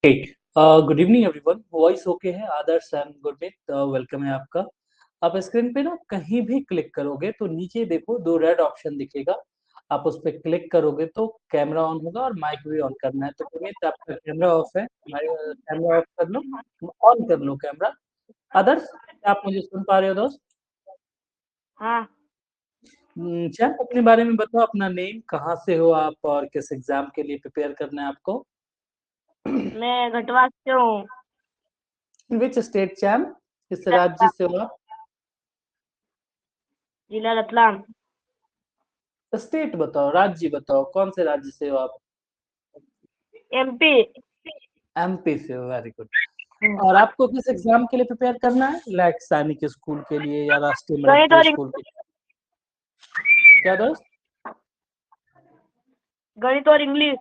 Good evening everyone. Voice okay है? आदर्श and Gurmeet, welcome है आपका। आप स्क्रीन पे ना कहीं भी क्लिक करोगे तो नीचे देखो दो रेड ऑप्शन दिखेगा। आप उस पर क्लिक करोगे तो कैमरा ऑन होगा और माइक भी ऑन करना है। तो गुरमीत, आपका कैमरा ऑफ है, कैमरा ऑफ कर लो, ऑन कर लो कैमरा। आदर्श, क्या आप मुझे सुन पा रहे हो दोस्त? हाँ। चैप अपने बारे में बताओ, अपना नेम, कहाँ से हो आप और किस एग्जाम के लिए प्रिपेयर करना है आपको? मैं घटवा से हूँ। Which state charm? किस राज्य से हो आप? जिला रतलाम। स्टेट बताओ, राज्य बताओ, कौन से राज्य से हो आप? एमपी। एमपी से हो, वेरी गुड। और आपको किस एग्जाम के लिए प्रिपेयर करना है? लाइक सैनिक स्कूल के लिए या राष्ट्रीय गणित मिलिट्री और स्कूल के लिए? क्या दोस्त? गणित और इंग्लिश।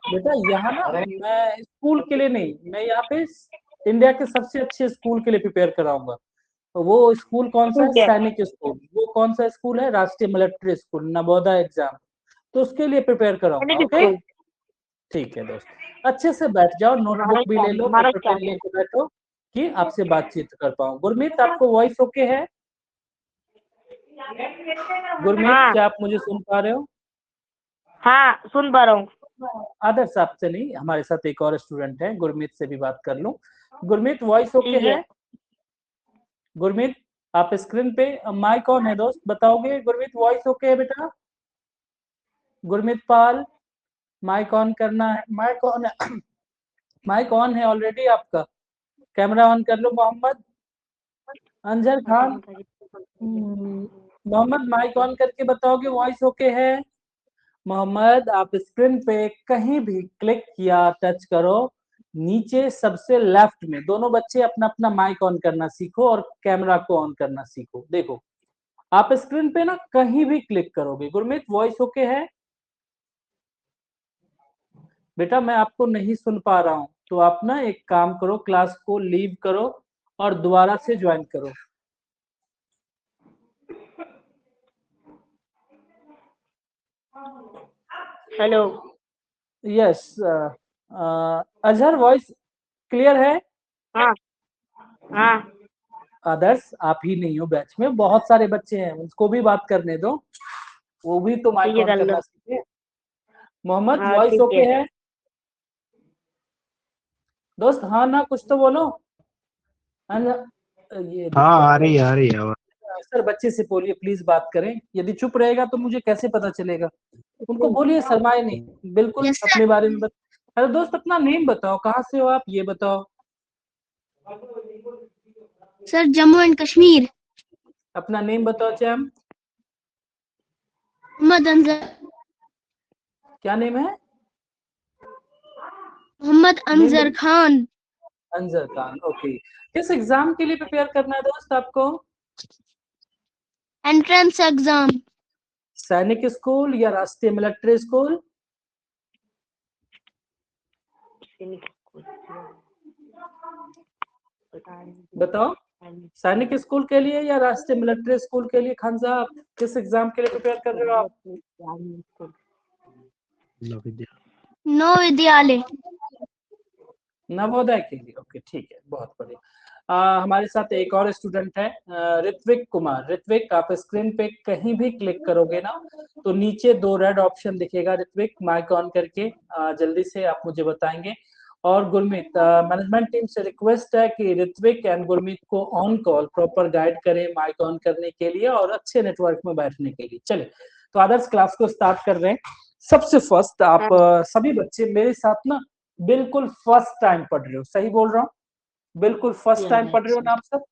बेटा यहाँ ना मैं स्कूल के लिए नहीं, मैं यहाँ पे इंडिया के सबसे अच्छे स्कूल के लिए प्रिपेयर कराऊंगा। तो वो स्कूल कौन सा है? ठीक है। सैनिक स्कूल। वो कौन सा स्कूल है? राष्ट्रीय मिलिट्री स्कूल, नवोदय एग्जाम। तो उसके लिए प्रिपेयर कराऊंगा। गणित ओके, स्कूल। ठीक है दोस्त। अच्छे से बैठ जाओ, हमारा नोटबुक भी क्या ले लो, हमारा पेपर क्या पेन लेके बैठो कि आपसे बातचीत कर पाऊं। गुरमीत, आपको वॉइस ओके है? गुरमीत, हाँ क्या आप मुझे सुन पा रहे हो? हाँ, सुन पा रहा हूँ। आदर्श आपसे नहीं, हमारे साथ एक और स्टूडेंट है, गुरमीत से भी बात कर लूं। गुरमीत, वॉइस ओके ठीक है। है? गुरमीत, आप स्क्रीन पे माइक ऑन है दोस्त, बताओगे? गुरमीत, वॉइस ओके है बेटा? गुरमीत पाल, माइक ऑन करना है, माइक ऑन है। माइक ऑन है ऑलरेडी आपका, कैमरा ऑन कर लो। मोहम्मद अंजर खान, मोहम्मद माइक ऑन करके बताओगे वॉइस ओके है? मोहम्मद, आप स्क्रीन पे कहीं भी क्लिक किया, टच करो, नीचे सबसे लेफ्ट में दोनों बच्चे अपना अपना माइक ऑन करना सीखो और कैमरा को ऑन करना सीखो। देखो, आप स्क्रीन पे ना कहीं भी क्लिक करोगे। गुरमीत, वॉइस ओके है? बेटा मैं आपको नहीं सुन पा रहा हूँ, तो आप ना एक काम करो, क्लास को लीव करो और दोबारा से ज्वाइन करो। Hello. Yes. Azhar, voice clear है? हाँ हाँ। आदर्श, आप ही नहीं हो, बैच में बहुत सारे बच्चे हैं, उसको भी बात करने दो, वो भी तो ठीक माइक है, ऑन कर लो। करना सीखे। मोहम्मद, हाँ वॉइस ठीक ओके है। है? दोस्त हाँ ना कुछ तो बोलो। ये हाँ, दिक्कत आ है। रही है आ रही है आवाज। सर, बच्चे से बोलिए प्लीज बात करें, यदि चुप रहेगा तो मुझे कैसे पता चलेगा? उनको बोलिए शर्माए नहीं, बिल्कुल यस अपने सर। बारे में हेलो दोस्त, अपना नेम बताओ, कहाँ से हो आप ये बताओ। Sir Jammu and Kashmir. अपना नेम बताओ चैम। मोहम्मद अंजर। क्या नेम है? मोहम्मद नेम अंजर खान। अंजर खान, ओके। किस एग्जाम के लिए प्रिपेयर करना है दोस्त आपको? Entrance exam. सैनिक स्कूल या राष्ट्रीय मिलिट्री स्कूल? बताओ, सैनिक स्कूल के लिए या राष्ट्रीय मिलिट्री स्कूल के लिए? खान साहब, किस एग्जाम के लिए प्रिपेयर कर रहे हो आप? नौ विद्यालय। नवोदय के लिए, ओके ठीक है, बहुत बढ़िया। हमारे साथ एक और स्टूडेंट है, ऋत्विक कुमार। ऋत्विक, आप स्क्रीन पे कहीं भी क्लिक करोगे ना तो नीचे दो रेड ऑप्शन दिखेगा। ऋत्विक, माइक ऑन करके जल्दी से आप मुझे बताएंगे। और गुरमीत, मैनेजमेंट टीम से रिक्वेस्ट है कि ऋत्विक एंड गुरमीत को ऑन कॉल प्रॉपर गाइड करें माइक ऑन करने के लिए और अच्छे नेटवर्क में बैठने के लिए। चले, तो आदर्श क्लास को स्टार्ट कर रहे हैं। सबसे फर्स्ट आप सभी बच्चे मेरे साथ ना बिल्कुल फर्स्ट टाइम पढ़ रहे हो, सही बोल रहा हूँ? बिल्कुल फर्स्ट टाइम पढ़ रहे हो ना आप सब?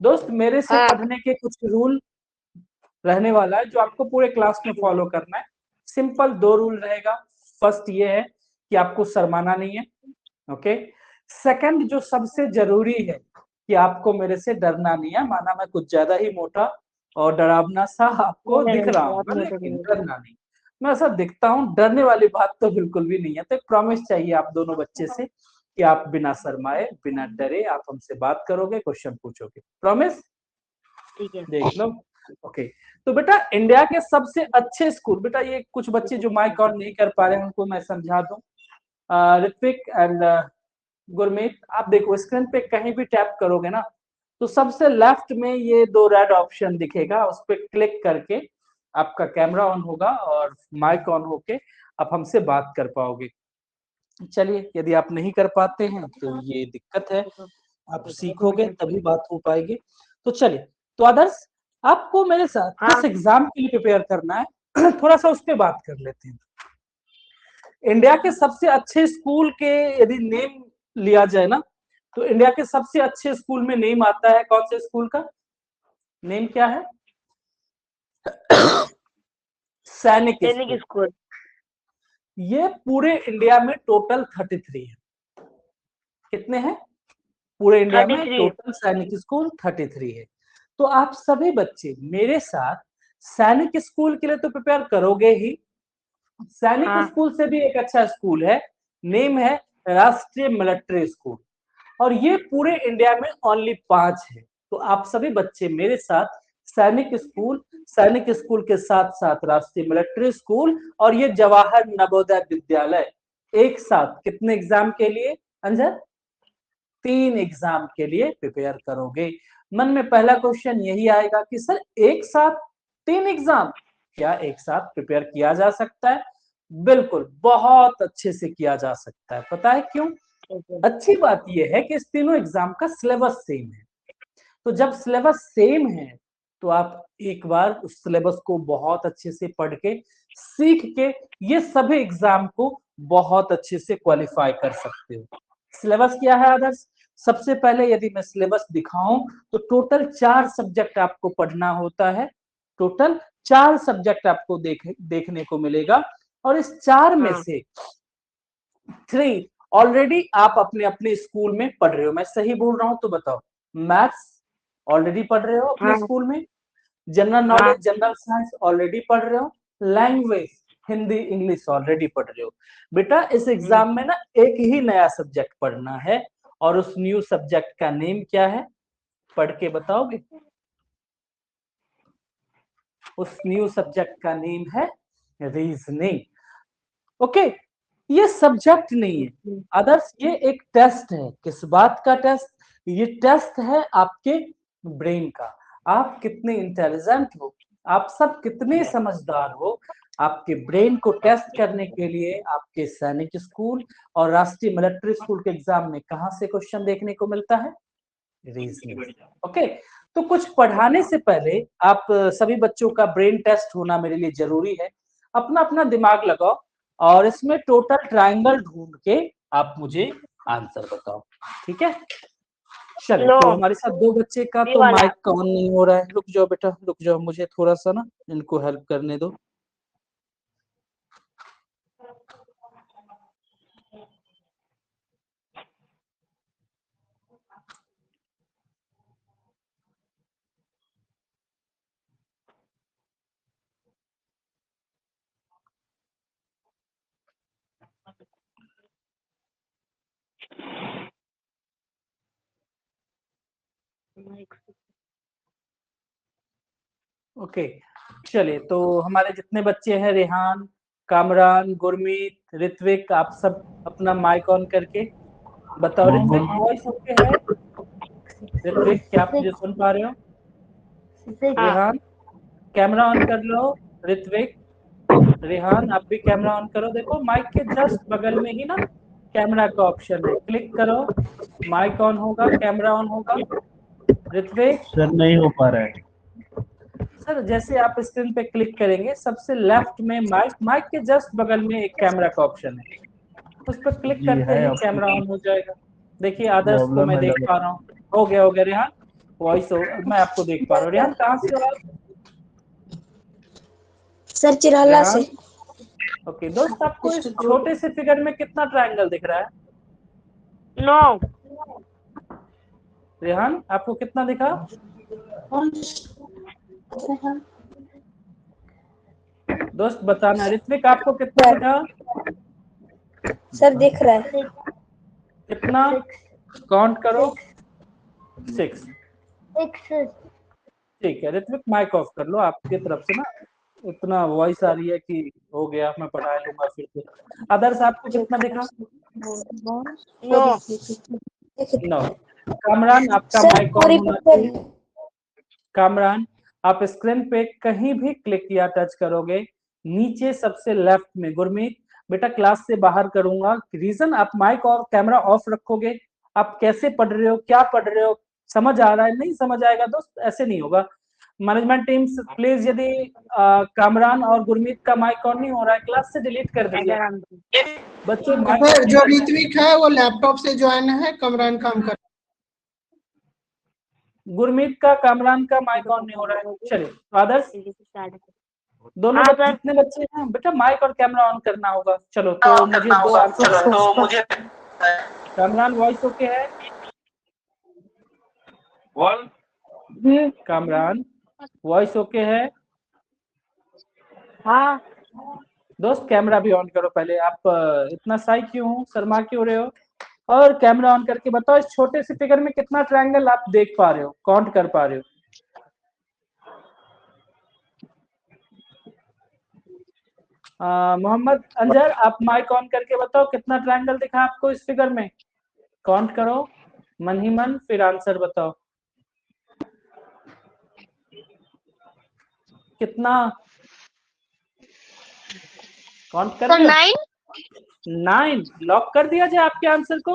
दोस्त, मेरे से हाँ। पढ़ने के कुछ रूल रहने वाला है जो आपको पूरे क्लास में फॉलो करना है। सिंपल दो रूल रहेगा। फर्स्ट ये है कि आपको शर्माना नहीं है, ओके। सेकंड, जो सबसे जरूरी है कि आपको मेरे से डरना नहीं है। माना मैं कुछ ज्यादा ही मोटा और डरावना सा आपको दिख रहा हूँ, लेकिन डरना नहीं। मैं ऐसा दिखता हूँ, डरने वाली बात तो बिल्कुल भी नहीं है। तो एक प्रॉमिस चाहिए आप दोनों बच्चे से कि आप बिना शर्माए, बिना डरे आप हमसे बात करोगे, क्वेश्चन पूछोगे। प्रॉमिस? ठीक है। देख लो। ओके, तो बेटा इंडिया के सबसे अच्छे स्कूल, बेटा ये कुछ बच्चे जो माइक ऑन नहीं कर पा रहे हैं उनको मैं समझा दूं। ऋत्विक एंड गुरमीत, आप देखो स्क्रीन पे कहीं भी टैप करोगे ना तो सबसे लेफ्ट में ये 2 रेड ऑप्शन दिखेगा, उस पर क्लिक करके आपका कैमरा ऑन होगा और माइक ऑन होके आप हमसे बात कर पाओगे। चलिए, यदि आप नहीं कर पाते हैं तो ये दिक्कत है, आप सीखोगे तभी बात हो पाएगी। तो चलिए, तो आदर्श आपको मेरे साथ किस एग्जाम के लिए प्रिपेयर करना है थोड़ा सा उस पर बात कर लेते हैं। इंडिया के सबसे अच्छे स्कूल के यदि नेम लिया जाए ना तो इंडिया के सबसे अच्छे स्कूल में नेम आता है, कौन से स्कूल का नेम क्या है? सैनिक स्कूल। ये पूरे इंडिया में टोटल 33 है। कितने हैं पूरे इंडिया में? टोटल सैनिक स्कूल 33 है। तो आप सभी बच्चे मेरे साथ सैनिक स्कूल के लिए तो प्रिपेयर करोगे ही। सैनिक स्कूल से भी एक अच्छा स्कूल है, नेम है राष्ट्रीय मिलिट्री स्कूल, और ये पूरे इंडिया में ओनली 5 है। तो आप सभी बच्चे मेरे साथ सैनिक स्कूल के साथ साथ राष्ट्रीय मिलिट्री स्कूल और ये जवाहर नवोदय विद्यालय एक साथ कितने एग्जाम के लिए अंजर? 3 एग्जाम के लिए प्रिपेयर करोगे। मन में पहला क्वेश्चन यही आएगा कि सर एक साथ 3 एग्जाम, क्या एक साथ प्रिपेयर किया जा सकता है? बिल्कुल, बहुत अच्छे से किया जा सकता है। पता है क्यों? अच्छी बात यह है कि इस तीनों एग्जाम का सिलेबस सेम है। तो जब सिलेबस सेम है तो आप एक बार उस सिलेबस को बहुत अच्छे से पढ़ के सीख के ये सभी एग्जाम को बहुत अच्छे से क्वालिफाई कर सकते हो। सिलेबस क्या है आदर्श? सबसे पहले यदि मैं सिलेबस दिखाऊं तो टोटल 4 सब्जेक्ट आपको पढ़ना होता है। टोटल 4 सब्जेक्ट आपको देखने को मिलेगा और इस 4 में से 3 ऑलरेडी आप अपने अपने स्कूल में पढ़ रहे हो। मैं सही बोल रहा हूं तो बताओ। मैथ्स ऑलरेडी पढ़ रहे हो अपने स्कूल में, general knowledge general science already पढ़ रहे हो, लैंग्वेज हिंदी इंग्लिश ऑलरेडी पढ़ रहे हो। बेटा इस एग्जाम में ना एक ही नया सब्जेक्ट पढ़ना है और उस न्यू सब्जेक्ट का नेम क्या है? पढ़ के बताओगे? उस न्यू सब्जेक्ट का नेम है रीजनिंग। ओके, ये सब्जेक्ट नहीं है आदर्श, ये एक टेस्ट है। किस बात का टेस्ट? ये टेस्ट है आपके ब्रेन का। आप कितने इंटेलिजेंट हो, आप सब कितने समझदार हो। आपके ब्रेन को टेस्ट करने के लिए आपके सैनिक स्कूल और राष्ट्रीय मिलिट्री स्कूल के एग्जाम में कहां से क्वेश्चन देखने को मिलता है? रीजनिंग। ओके, तो कुछ पढ़ाने से पहले आप सभी बच्चों का ब्रेन टेस्ट होना मेरे लिए जरूरी है। अपना अपना दिमाग लगाओ और इसमें टोटल ट्रायंगल ढूंढ के आप मुझे आंसर बताओ, ठीक है? चलिए, तो हमारे साथ 2 बच्चे का तो माइक ऑन नहीं हो रहा है। रुक जाओ बेटा, रुक जाओ, मुझे थोड़ा सा ना इनको हेल्प करने दो। ओके, चलिए, तो हमारे जितने बच्चे हैं रेहान, कामरान, गुरमीत, ऋत्विक, आप सब अपना माइक ऑन करके बताओ। ऋत्विक वॉइस ओके है? ऋत्विक क्या आप मुझे सुन पा रहे हो? रेहान कैमरा ऑन कर लो। ऋत्विक, रेहान आप भी कैमरा ऑन करो। देखो माइक के जस्ट बगल में ही ना कैमरा का ऑप्शन है, क्लिक करो, माइक ऑन होगा, कैमरा ऑन होगा। ऋत्विक सर नहीं हो पा रहा है सर, जैसे आप स्क्रीन पे क्लिक करेंगे सबसे लेफ्ट में माइक के जस्ट बगल में एक कैमरा का ऑप्शन है, उस पर क्लिक करते ही कैमरा ऑन हो जाएगा। देखिए आदर्श को मैं देख पा रहा हूँ। हो गया रेहान, वॉइस मैं आपको देख पा रहा हूँ। रेहान कहाँ से हो आप? सर चिराला से। ओके दोस्त, आपको इस छोटे से फिगर में कितना ट्रायंगल दिख रहा है? 9। रेहान आपको कितना दिखा? दोस्त बताना। ऋत्विक आपको कितना दिखा? सर दिख रहा है। कितना? काउंट करो। 6। ठीक है ऋत्विक, माइक ऑफ कर लो। आपकी तरफ से ना उतना वॉइस आ रही है कि हो गया, मैं पढ़ा लूंगा फिर से। आदर्श आपको कितना दिखा? नो। नो। कामरान आपका सर माइक ऑन पूरी होना पिक्चर चाहिए। कामरान आप स्क्रीन पे कहीं भी क्लिक या टच करोगे नीचे सबसे लेफ्ट में, गुरमीत बेटा क्लास से बाहर करूंगा, रीजन आप माइक और कैमरा ऑफ रखोगे। आप कैसे पढ़ रहे हो, क्या पढ़ रहे हो, समझ आ रहा है, नहीं समझ आएगा दोस्त, ऐसे नहीं होगा। मैनेजमेंट टीम प्लीज यदि कामरान और गुरमीत का माइक ऑन नहीं हो रहा है क्लास से डिलीट कर दीजिए बच्चे। सर जो ऋत्विक है वो लैपटॉप से ज्वाइन है, कमरान काम कर। गुरमीत का कामरान का माइक ऑन नहीं हो रहा है। चलिए आदर्श दोनों हाँ, सर। जितने बच्चे हैं बेटा माइक और कैमरा ऑन करना होगा। चलो तो मुझे दो आंसर। कामरान वॉइस ओके है? कामरान वॉइस ओके है? हाँ। दोस्त कैमरा भी ऑन करो पहले। आप इतना साई क्यों हो, शर्मा क्यों रहे हो? और कैमरा ऑन करके बताओ इस छोटे से फिगर में कितना ट्रायंगल आप देख पा रहे हो, काउंट कर पा रहे हो? मोहम्मद अंजर आप माइक ऑन करके बताओ कितना ट्रायंगल दिखा आपको इस फिगर में, काउंट करो मन ही मन, फिर आंसर बताओ कितना काउंट कर रहे हो? 9 लॉक कर दिया जाए आपके आंसर को?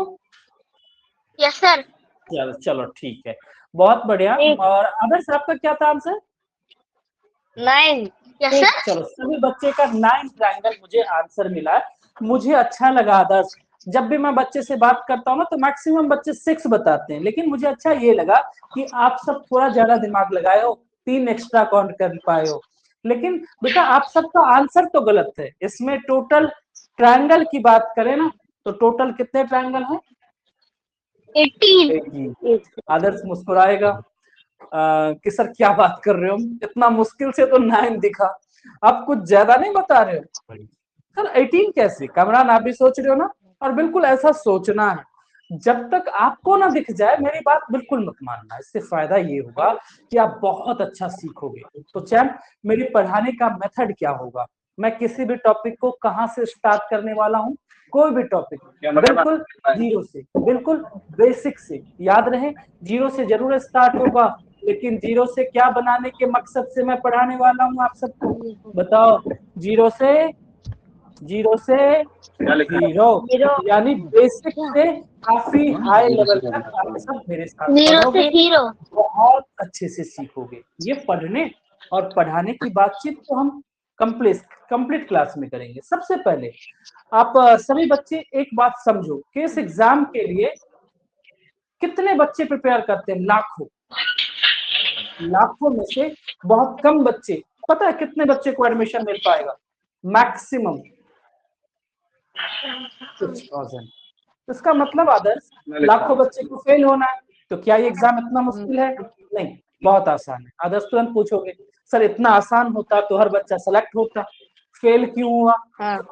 Yes sir. चलो चलो ठीक है, बहुत बढ़िया। और आदर्श आपका क्या था आंसर? 9। Yes sir. चलो सभी बच्चे का 9 ट्रायंगल मुझे आंसर मिला। मुझे अच्छा लगा आदर्श, जब भी मैं बच्चे से बात करता हूँ ना तो मैक्सिमम बच्चे 6 बताते हैं, लेकिन मुझे अच्छा ये लगा कि आप सब थोड़ा ज्यादा दिमाग लगाए हो, 3 एक्स्ट्रा काउंट कर पाए हो। लेकिन बेटा आप सबका आंसर तो गलत है। इसमें टोटल ट्रायंगल की बात करें ना तो टोटल कितने ट्रायंगल हैं? 18। आदर्श मुस्कुराएगा कि सर क्या बात कर रहे हो, इतना मुश्किल से तो 9 दिखा, आप कुछ ज्यादा नहीं बता रहे हो सर? 18 कैसे? कामरान आप भी सोच रहे हो ना? और बिल्कुल ऐसा सोचना है। जब तक आपको ना दिख जाए मेरी बात बिल्कुल मत मानना, इससे फायदा ये होगा कि आप बहुत अच्छा सीखोगे। तो चैन मेरी पढ़ाने का मेथड क्या होगा, मैं किसी भी टॉपिक को कहाँ से स्टार्ट करने वाला हूँ, कोई भी टॉपिक बिल्कुल जीरो से, बिल्कुल बेसिक से। याद रहे जीरो से जरूर स्टार्ट होगा, लेकिन जीरो से क्या बनाने के मकसद से मैं पढ़ाने वाला हूँ आप सबको, बताओ? जीरो से जीरो, यानी बेसिक से काफी हाई लेवल तक आप सब मेरे साथ पढ़ोगे, हीरो। बहुत अच्छे से सीखोगे। ये पढ़ने और पढ़ाने की बातचीत तो हम कंप्लीट क्लास में करेंगे। सबसे पहले आप सभी बच्चे एक बात समझो कि इस एग्जाम के लिए कितने बच्चे प्रिपेयर करते हैं? लाखों में से बहुत कम बच्चे, पता है कितने बच्चे को एडमिशन मिल पाएगा? मैक्सिमम 6,000। इसका मतलब आदर्श लाखों बच्चे को फेल होना है, तो क्या ये एग्जाम इतना मुश्किल है? नहीं, बहुत आसान है। आदर्श तुरंत पूछोगे सर इतना आसान होता तो हर बच्चा सेलेक्ट होता, फेल क्यों हुआ?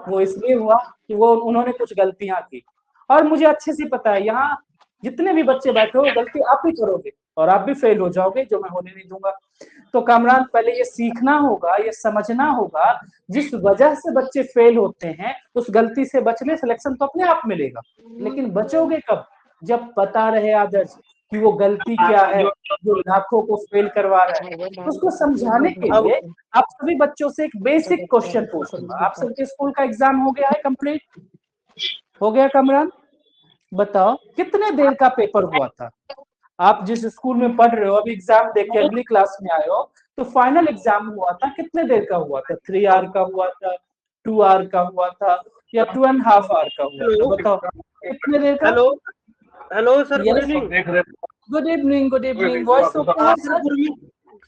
वो इसलिए हुआ कि वो उन्होंने कुछ गलतियां की। और मुझे अच्छे से पता है यहाँ जितने भी बच्चे बैठे हो गलती आप ही करोगे और आप भी फेल हो जाओगे, जो मैं होने नहीं दूंगा। तो कामरान पहले ये सीखना होगा, ये समझना होगा जिस वजह से बच्चे फेल होते हैं उस गलती से बचने, सिलेक्शन तो अपने आप मिलेगा। लेकिन बचोगे कब? जब पता रहे आदर्श कि वो गलती क्या है जो लाखों को फेल करवा रहा है। उसको समझाने के लिए आप सभी बच्चों से एक बेसिक क्वेश्चन पूछूंगा। आप सबके स्कूल का एग्जाम हो गया है कंप्लीट? हो गया कामरान? बताओ कितने देर का पेपर हुआ था? आप जिस स्कूल में पढ़ रहे हो अभी एग्जाम देख के अगली क्लास में आए हो, तो फाइनल एग्जाम हुआ था कितने देर का हुआ था? 3 आवर का हुआ था, 2 आवर का हुआ था, या 2.5 आवर का हुआ था? बताओ कितने देर का? Hello sir, good evening. Good evening. Voice okay है सर?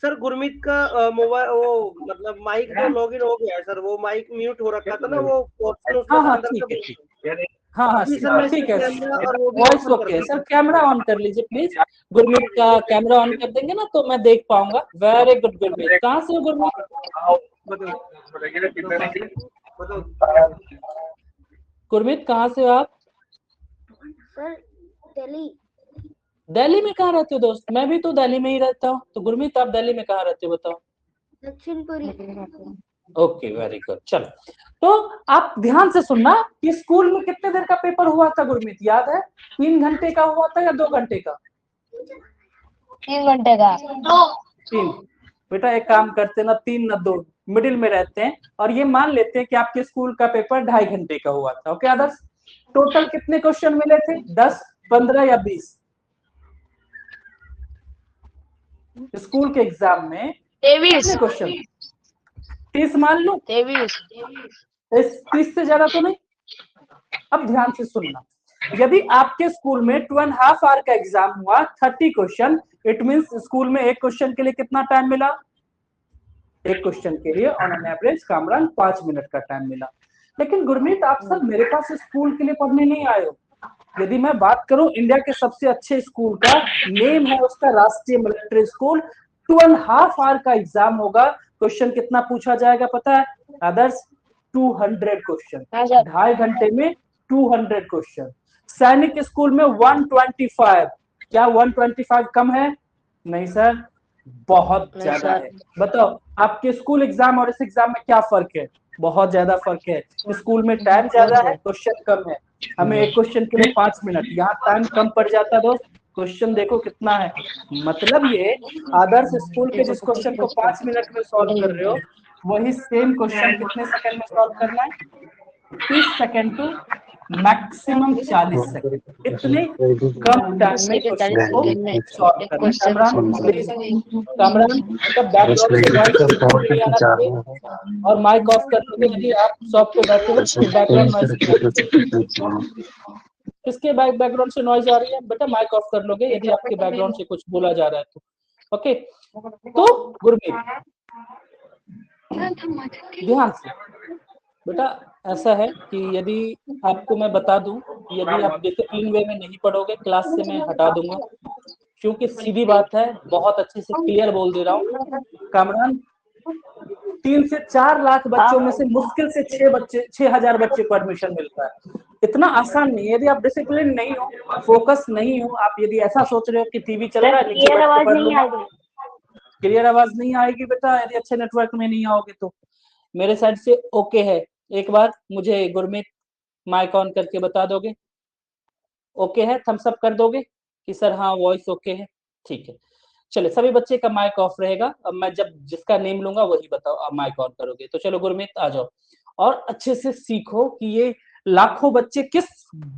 सर गुरमीत का मोबाइल वो मतलब माइक तो लॉगिन हो गया है सर, वो माइक म्यूट हो रखा था ना, वो ऑप्शन उसका हाँ अंदर ठीक है, से। हाँ ठीक है, वॉइस ओके है सर। कैमरा ऑन कर लीजिए प्लीज। गुरमीत का कैमरा ऑन कर देंगे ना तो मैं देख पाऊंगा। Very good Gurmeet. कहाँ से हो गुरमीत? गुरमीत कहाँ से हो आप? सर दिल्ली। दिल्ली में कहाँ रहते हो दोस्त? मैं भी तो दिल्ली में ही रहता हूँ। तो गुरमीत आप दिल्ली में कहाँ रहते हो बताओ? दक्षिणपुरी। Okay, very good. चलो, तो आप ध्यान से सुनना कि स्कूल में कितने देर का पेपर हुआ था गुरमीत, याद है? 3 घंटे का हुआ था या 2 घंटे का? 3 घंटे का। 3। बेटा एक काम करते ना, 3 ना 2, मिडिल में रहते हैं और ये मान लेते हैं कि आपके स्कूल का पेपर 2.5 घंटे का हुआ था। ओके आदर्श, टोटल कितने क्वेश्चन मिले थे? 10, 15 या 20? स्कूल के एग्जाम में 23। कितने क्वेश्चन? 30 मान लो। 23। 30 से ज्यादा तो नहीं। अब ध्यान से सुनना, यदि आपके स्कूल में 2.5 आवर का एग्जाम हुआ, 30 क्वेश्चन, इट मींस स्कूल में एक क्वेश्चन के लिए कितना टाइम मिला? एक क्वेश्चन के लिए on an average Kamran 5 minute का टाइम मिला। लेकिन गुरमीत आप सब मेरे पास स्कूल के लिए पढ़ने नहीं आए हो। यदि मैं बात करूं इंडिया के सबसे अच्छे स्कूल का, नेम है उसका राष्ट्रीय मिलिट्री स्कूल, 2.5 आवर का एग्जाम होगा, क्वेश्चन कितना पूछा जाएगा पता है आदर्श? 200 क्वेश्चन। 2.5 घंटे में 200 क्वेश्चन। सैनिक स्कूल में 125। क्या 125 कम है? नहीं सर, बहुत ज्यादा है। बताओ आपके स्कूल एग्जाम और इस एग्जाम में क्या फर्क है? बहुत ज्यादा फर्क है। स्कूल में टाइम ज्यादा है, क्वेश्चन कम है। हमें एक क्वेश्चन के लिए 5 मिनट, यहाँ टाइम कम पड़ जाता है दोस्त। क्वेश्चन देखो कितना है, मतलब ये आदर्श स्कूल के जिस क्वेश्चन को 5 मिनट में सॉल्व कर रहे हो, वही सेम क्वेश्चन कितने सेकंड में सॉल्व करना है? 30 सेकंड टू मैक्सिमम 40 सेकंड। इतने कम टाइम में क्वेश्चन को सॉल्व करना। कामरान प्लीज, कामरान का बैकग्राउंड से नॉइज नहीं आना चाहिए और माइक ऑफ कर दोगे यदि आप शॉप पे बैठे हो तो बैकग्राउंड नॉइज। किसके बैकग्राउंड से नॉइज आ रही है? बेटा माइक ऑफ कर लोगे यदि आपके बैकग्राउंड से कुछ बोला जा रहा है तो। ओके, तो गुरमीत ध्यान से बेटा, ऐसा है कि यदि आपको मैं बता दूं, यदि आप डिसिप्लिन वे में नहीं पढ़ोगे क्लास से मैं हटा दूंगा, क्योंकि सीधी बात है, बहुत अच्छे से क्लियर बोल दे रहा हूँ कामरान, 3 से 4 लाख बच्चों में से मुश्किल से 6,000 बच्चे को एडमिशन मिलता है। इतना आसान नहीं है। यदि आप डिसिप्लिन नहीं हो, फोकस नहीं हो, आप यदि ऐसा सोच रहे हो कि टीवी चल रहा है, क्लियर आवाज नहीं आएगी। क्लियर आवाज नहीं आएगी बेटा, यदि अच्छे नेटवर्क में नहीं आओगे तो। मेरे साइड से ओके है? एक बार मुझे गुरमीत माइक ऑन करके बता दोगे? ओके है? थम्स अप कर दोगे कि सर हाँ वॉइस ओके है? ठीक है, चलो सभी बच्चे का माइक ऑफ रहेगा। अब मैं जब जिसका नेम लूंगा वही बताओ, अब माइक ऑन करोगे। तो चलो गुरमीत आ जाओ और अच्छे से सीखो कि ये लाखों बच्चे किस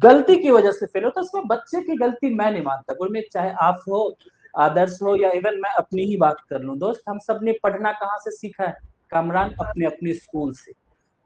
गलती की वजह से फेल होते हैं। इसमें बच्चे की गलती मैं नहीं मानता गुरमीत, चाहे आप हो, आदर्श हो, या इवन मैं अपनी ही बात कर लूं। दोस्त हम सब ने पढ़ना कहाँ से सीखा है? कामरान अपने अपने स्कूल से।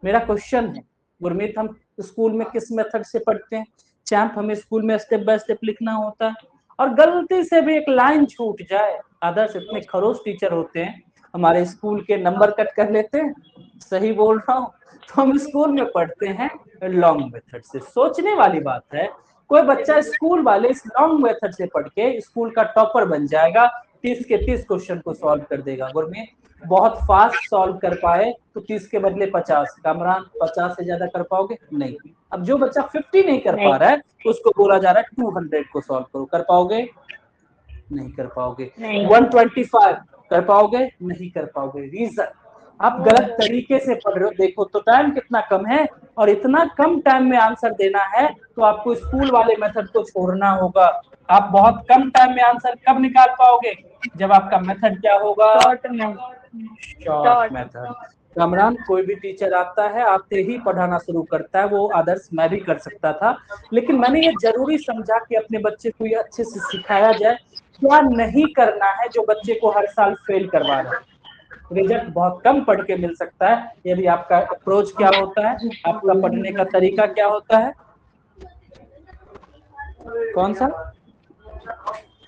मेरा क्वेश्चन है गुरमीत, हम स्कूल में किस मेथड से पढ़ते हैं? चैंप, हमें स्कूल में स्टेप बाय स्टेप लिखना होता है, और गलती से भी एक लाइन छूट जाए, आदर्श इतने खरोच टीचर होते हैं हमारे स्कूल के, नंबर कट कर लेते हैं। सही बोल रहा हूँ? तो हम स्कूल में पढ़ते हैं लॉन्ग मेथड से। सोचने वाली बात है, कोई बच्चा स्कूल वाले इस लॉन्ग मेथड से पढ़ के स्कूल का टॉपर बन जाएगा, 30 के 30 क्वेश्चन को सॉल्व कर देगा। गुरमीत बहुत फास्ट सॉल्व कर पाए तो 30 के बदले 50। कामरान 50 से ज्यादा कर पाओगे? नहीं। अब जो बच्चा 50 नहीं कर पा रहा है उसको बोला जा रहा है 200 को सॉल्व करो। कर पाओगे? नहीं कर पाओगे। 125 कर पाओगे? नहीं कर पाओगे। रीजन, आप गलत तरीके से पढ़ रहे हो। देखो तो टाइम कितना कम है, और इतना कम टाइम में आंसर देना है तो आपको स्कूल वाले मेथड को छोड़ना होगा। आप बहुत कम टाइम में आंसर कब निकाल पाओगे? जब आपका मेथड क्या होगा? Short method. कामरान कोई भी टीचर आता है, आते ही पढ़ाना शुरू करता है, वो आदर्श मैं भी कर सकता था, लेकिन मैंने ये जरूरी समझा कि अपने बच्चे को ये अच्छे से सिखाया जाए क्या नहीं करना है जो बच्चे को हर साल फेल करवा रहा है। रिजल्ट बहुत कम पढ़ के मिल सकता है यदि आपका अप्रोच क्या होता है, आपका पढ़ने का तरीका क्या होता है। कौन सा?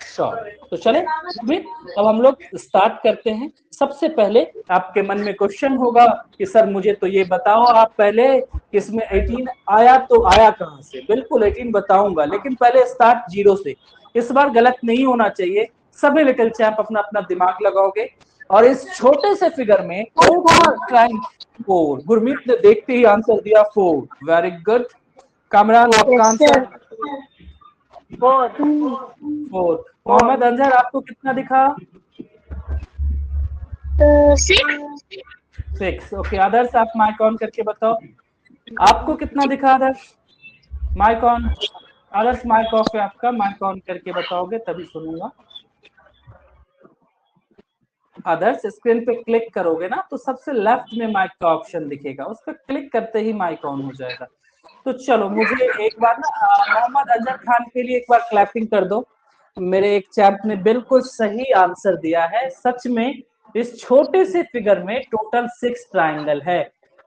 शॉर्ट। तो चले अब हम लोग स्टार्ट करते हैं। सबसे पहले आपके मन में क्वेश्चन होगा कि सर मुझे तो ये बताओ आप पहले इसमें 18 आया तो आया कहां से? बिल्कुल 18 बताऊंगा, लेकिन पहले स्टार्ट 0 से। इस बार गलत नहीं होना चाहिए। सभी लिटिल चैंप अपना अपना दिमाग लगाओगे और इस छोटे से फिगर में 4। गुरमीत ने देखते ही आंसर दिया 4। Very good. कामरान आपका आंसर 4। मोहम्मद अंजर आपको कितना दिखा? 6। 6। ओके आदर्श, आप माइक ऑन करके बताओ आपको कितना दिखा Adarsh. Mike on. Adarsh mike off है आपका, माइक ऑन करके बताओगे तभी सुनूंगा। आदर्श स्क्रीन पे क्लिक करोगे ना तो सबसे लेफ्ट में माइक का ऑप्शन दिखेगा, उस पर क्लिक करते ही माइक ऑन हो जाएगा। तो चलो मुझे एक बार ना मोहम्मद अजहर खान के लिए एक बार क्लैपिंग कर दो। मेरे एक चैंप ने बिल्कुल सही आंसर दिया है। सच में इस छोटे से फिगर में टोटल 6 ट्रायंगल है।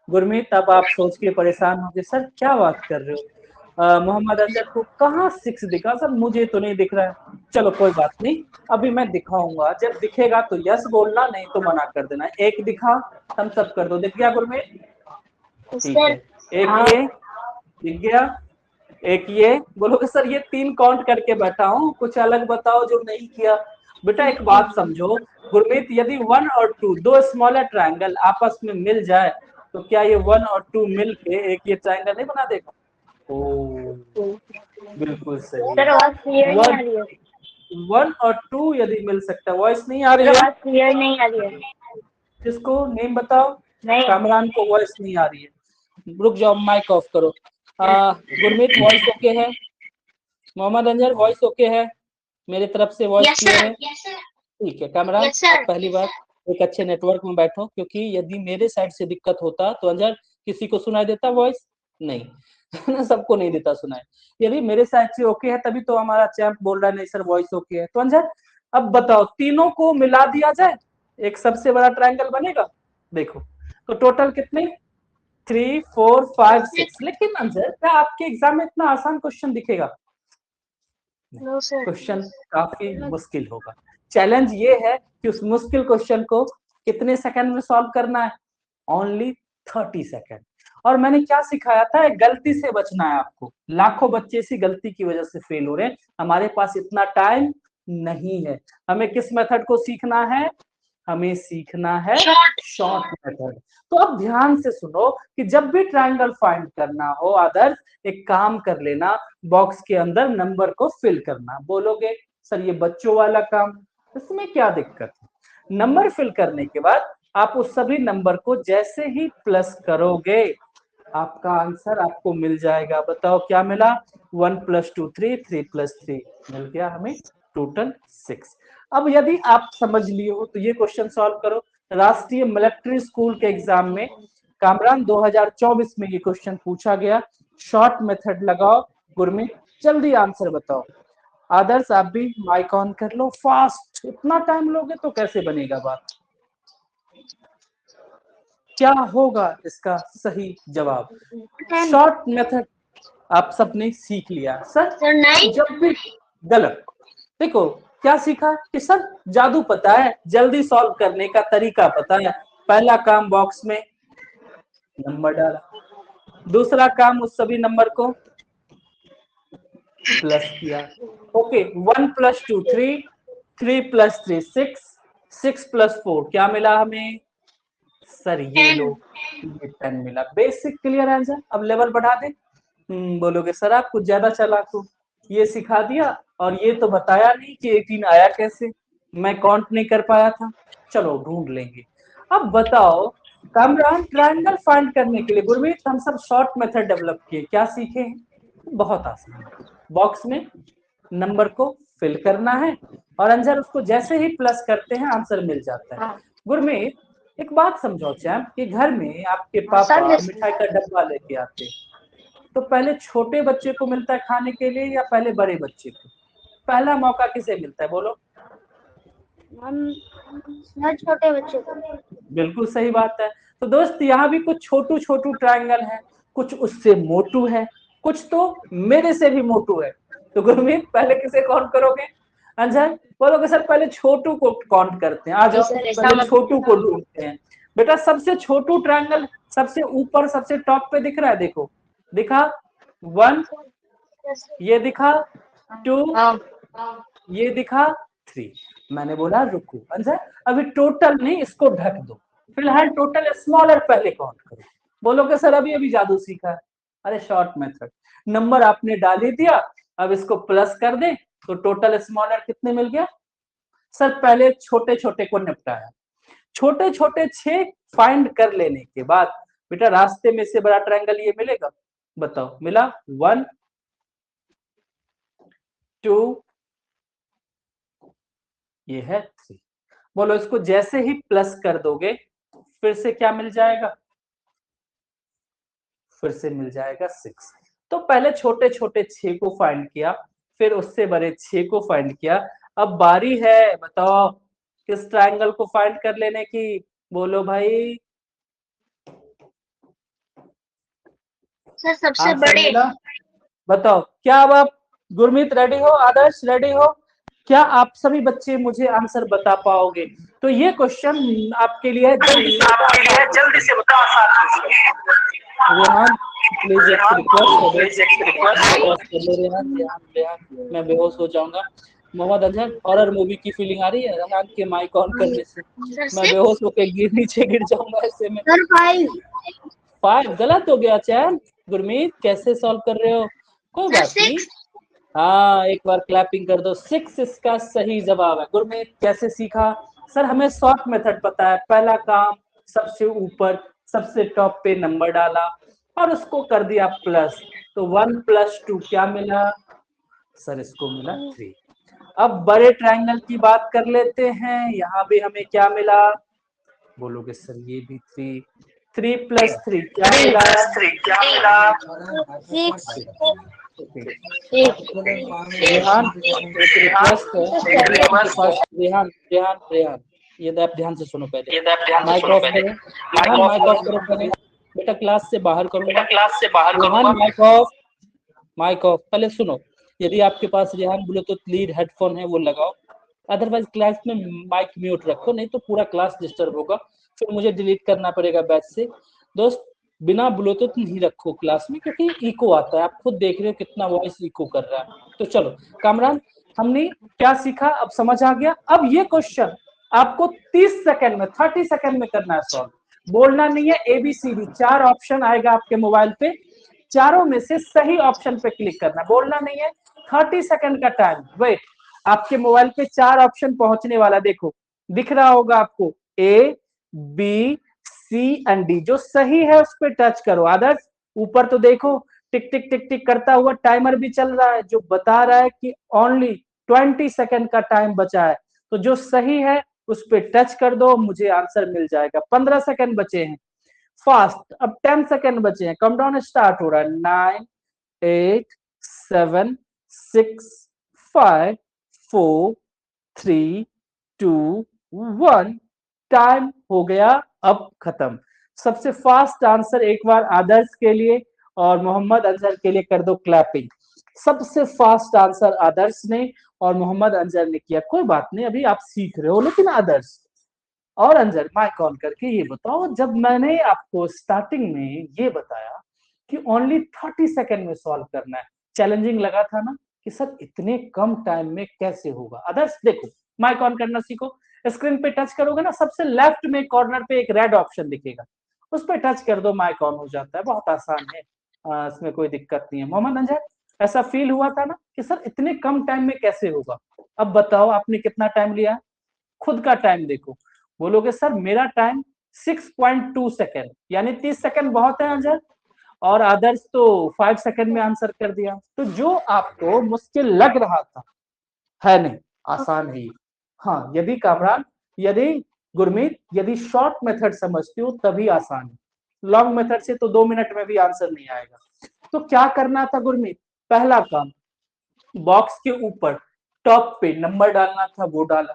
गुरमीत अब आप सोच के परेशान होंगे सर क्या बात कर रहे हो, मोहम्मद अजहर को कहाँ 6 दिखा सर, मुझे तो नहीं दिख रहा है। चलो कोई बात नहीं, अभी मैं दिखाऊंगा, जब दिखेगा तो यस बोलना, नहीं तो मना कर देना। एक दिखा, थम्स अप कर दो। दिख गया गुरमीत? ठीक है। एक ये दिख गया, एक ये बोलोगे सर ये 3 काउंट करके बैठा हूँ, कुछ अलग बताओ जो नहीं किया। बेटा एक बात समझो गुरमीत, यदि 1 और 2 दो स्मॉलर ट्रायंगल आपस में मिल जाए तो क्या ये 1 और 2 मिल के एक ये ट्रायंगल नहीं बना देगा? ओ बिल्कुल सही। सर आवाज क्लियर नहीं आ रही है। 1 और 2 यदि मिल सकता है। वॉइस नहीं आ रही है? आवाज क्लियर नहीं आ रही है। किसको? नेम बताओ। नहीं। कामरान को वॉइस नहीं आ रही है। रुक जाओ, माइक ऑफ करो। गुरमीत वॉइस ओके है? मोहम्मद अंजर वॉइस ओके है? मेरे तरफ से वॉइस क्लियर है? ठीक है। कामरान आप पहली बार एक अच्छे नेटवर्क में बैठो, क्योंकि यदि मेरे साइड से दिक्कत होता तो अंजर किसी को सुनाई देता वॉइस? नहीं सबको नहीं देता सुनाई। यदि मेरे साइड से ओके है तभी तो हमारा चैंप बोल रहा है नहीं सर वॉइस ओके है। तो अंजर अब बताओ तीनों को मिला दिया जाए एक सबसे बड़ा ट्रायंगल बनेगा। देखो तो टोटल कितने? 3 4 5 6। लेकिन अंजर क्या आपके एग्जाम में इतना आसान क्वेश्चन दिखेगा? क्वेश्चन काफी मुश्किल होगा। चैलेंज ये है कि उस मुश्किल क्वेश्चन को कितने सेकंड में सॉल्व करना है? Only 30 second. और मैंने क्या सिखाया था? गलती से बचना है आपको। लाखों बच्चे इसी गलती की वजह से फेल हो रहे हैं। हमारे पास इतना टाइम नहीं है। हमें किस मेथड को सीखना है? हमें सीखना है शॉर्ट मेथड। तो अब ध्यान से सुनो कि जब भी ट्रायंगल फाइंड करना हो आदर्श एक काम कर लेना, बॉक्स के अंदर नंबर को फिल करना। बोलोगे सर ये बच्चों वाला काम, इसमें क्या दिक्कत है? नंबर फिल करने के बाद आप उस सभी नंबर को जैसे ही प्लस करोगे आपका आंसर आपको मिल जाएगा। बताओ क्या मिला? 1 + 2 3, 3 + 3 मिल गया हमें टोटल 6। अब यदि आप समझ लिए हो तो ये क्वेश्चन सॉल्व करो। राष्ट्रीय मिलिट्री स्कूल के एग्जाम में कामरान 2024 में ये क्वेश्चन पूछा गया। शॉर्ट मेथड लगाओ। गुरमीत जल्दी आंसर बताओ। आदर्श आप भी माइक ऑन कर लो फास्ट, इतना टाइम लोगे तो कैसे बनेगा बात। क्या होगा इसका सही जवाब? शॉर्ट मेथड आप सबने सीख लिया। सर जब भी गलत, देखो क्या सीखा कि सर जादू पता है, जल्दी सॉल्व करने का तरीका पता है। पहला काम बॉक्स में नंबर डाला, दूसरा काम उस सभी नंबर को प्लस किया। ओके 1 + 2 3, 3 + 3 6, 6 + 4 क्या मिला हमें? सर ये लो ये 10 मिला। Basic clear answer. अब लेवल बढ़ा दे। बोलोगे सर आप कुछ ज्यादा चालाक हो, ये सिखा दिया और ये तो बताया नहीं कि 18 आया कैसे, मैं काउंट नहीं कर पाया था। चलो ढूंढ लेंगे। अब बताओ कामरान ट्रायंगल फाइंड करने के लिए गुरमीत हम सब शॉर्ट मेथड डेवलप किए, क्या सीखे हैं? बहुत आसान। बॉक्स में नंबर को फिल करना है और अंजर उसको जैसे ही प्लस करते हैं आंसर मिल जाता है। गुरमीत एक बात समझो चैंप कि घर में आपके पापा मिठाई का डब्बा लेके आते तो पहले छोटे बच्चे को मिलता है खाने के लिए या पहले बड़े बच्चे को? पहला मौका किसे मिलता है बोलो? छोटे बच्चे को। बिल्कुल सही बात है। तो दोस्त यहाँ भी कुछ छोटू छोटू ट्रायंगल है, कुछ उससे मोटू है, कुछ तो मेरे से भी मोटू है। तो गुरमीत पहले किसे काउंट करोगे? अंजय बोलोगे सर पहले छोटू को काउंट करते हैं। आ जाओ पहले छोटू को ढूंढते हैं। बेटा सबसे छोटू ट्रायंगल सबसे ऊपर सबसे टॉप पे दिख रहा है, देखो दिखा 1, ये दिखा 2, ये दिखा 3। मैंने बोला रुको अंजय अभी टोटल नहीं इसको ढक दो, फिलहाल टोटल स्मॉलर पहले काउंट करो। बोलोगे सर अभी अभी जादू सीखा है। अरे शॉर्ट मेथड, नंबर आपने डाल ही दिया, अब इसको प्लस कर दे तो टोटल स्मॉलर कितने मिल गया? सर पहले छोटे छोटे को निपटाया, छोटे छोटे 6 फाइंड कर लेने के बाद बेटा रास्ते में से बड़ा ट्रायंगल ये मिलेगा, बताओ मिला 1 2 ये है 3। बोलो इसको जैसे ही प्लस कर दोगे फिर से क्या मिल जाएगा, फिर से मिल जाएगा 6। तो पहले छोटे छोटे 6 को फाइंड किया, फिर उससे बड़े 6 को फाइंड किया। अब बारी है बताओ किस ट्रायंगल को फाइंड कर लेने की, बोलो भाई। सर सबसे आंसर बड़े। मिला? बताओ क्या अब आप गुरमीत रेडी हो, आदर्श रेडी हो, क्या आप सभी बच्चे मुझे आंसर बता पाओगे? तो ये क्वेश्चन आपके लिए जल्दी से बताओ। रेहान प्लीज एक रिक्वेस्ट, मैं बेहोश हो जाऊंगा। मोहम्मद अजहर हॉरर मूवी की फीलिंग आ रही है रेहान के माइक ऑन करने से, मैं बेहोश होकर नीचे गिर जाऊंगा ऐसे में। सर 5 गलत हो गया चैन। गुरमीत कैसे सॉल्व कर रहे हो? कोई बात नहीं, हाँ एक बार क्लैपिंग कर दो। 6 इसका सही जवाब है। गुरमीत कैसे सीखा? सर हमें शॉर्ट मेथड पता है, पहला काम सबसे ऊपर सबसे टॉप पे नंबर डाला और उसको कर दिया प्लस, तो 1 + 2 क्या मिला सर? इसको मिला 3। अब बड़े ट्रायंगल की बात कर लेते हैं, यहाँ भी हमें क्या मिला? बोलोगे सर ये भी 3 + 3 क्या मिला? 6। रेहान ये आप ध्यान से सुनो पहले, माइक ऑफ करें, माइक ऑफ करें बेटा, क्लास से बाहर करूंगा, माइक ऑफ। पहले सुनो, यदि आपके पास रेहान ब्लूटूथ लीड हेडफोन है वो लगाओ, अदरवाइज क्लास में माइक म्यूट रखो, नहीं तो पूरा क्लास डिस्टर्ब होगा, फिर मुझे डिलीट करना पड़ेगा बैच से। दोस्त बिना ब्लूटूथ नहीं रखो क्लास में, क्योंकि इको आता है, आप खुद देख रहे हो कितना वॉइस इको कर रहा है। तो चलो कामरान, हमने क्या सीखा अब समझ आ गया। अब ये क्वेश्चन आपको 30 सेकंड में 30 सेकंड में करना है सॉल्व, बोलना नहीं है। ABCD 4 ऑप्शन आएगा आपके मोबाइल पे, चारों में से सही ऑप्शन पे क्लिक करना, बोलना नहीं है। 30 सेकंड का टाइम वेट। आपके मोबाइल पे 4 ऑप्शन पहुंचने वाला, देखो दिख रहा होगा आपको, A B C and D। जो सही है उस पर टच करो। आदर्श ऊपर तो देखो टिक टिक टिक टिक करता हुआ टाइमर भी चल रहा है, जो बता रहा है कि ओनली 20 सेकंड का टाइम बचा है। तो जो सही है उस पर टच कर दो, मुझे आंसर मिल जाएगा। 15 सेकंड बचे हैं फास्ट, अब 10 सेकंड बचे हैं, काउंटडाउन स्टार्ट हो रहा है। 9 8 7 6 5 4 3 2 1। टाइम हो गया, अब खत्म। सबसे फास्ट आंसर एक बार आदर्श के लिए और मोहम्मद अजहर के लिए कर दो क्लैपिंग। सबसे फास्ट आंसर आदर्श ने और मोहम्मद अजहर ने किया। कोई बात नहीं, अभी आप सीख रहे हो। लेकिन आदर्श और अजहर माइक ऑन करके ये बताओ, जब मैंने आपको स्टार्टिंग में ये बताया कि ओनली 30 सेकंड में सॉल्व करना है, चैलेंजिंग लगा था ना कि सर इतने कम टाइम में कैसे होगा? आदर्श देखो, माइक ऑन करना सीखो, स्क्रीन पे टच करोगे ना, सबसे लेफ्ट में कॉर्नर पे एक रेड ऑप्शन दिखेगा, उस पर टच कर दो, माइक ऑन हो जाता है। बहुत आसान है, इसमें कोई दिक्कत नहीं है। मोहम्मद अजहर ऐसा फील हुआ था ना कि सर इतने कम टाइम में कैसे होगा? अब बताओ आपने कितना टाइम लिया, खुद का टाइम देखो। बोलोगे सर मेरा टाइम 6.2 सेकंड, यानी 30 सेकंड बहुत है अजहर, और आदर्श तो 5 सेकंड में आंसर कर दिया। तो जो आपको मुश्किल लग रहा था है नहीं, आसान ही। हाँ यदि कामरान, यदि गुरमीत, यदि शॉर्ट मेथड समझते हो तभी आसान है, लॉन्ग मेथड से तो 2 मिनट में भी आंसर नहीं आएगा। तो क्या करना था गुरमीत? पहला काम, बॉक्स के ऊपर टॉप पे नंबर डालना था, वो डाला।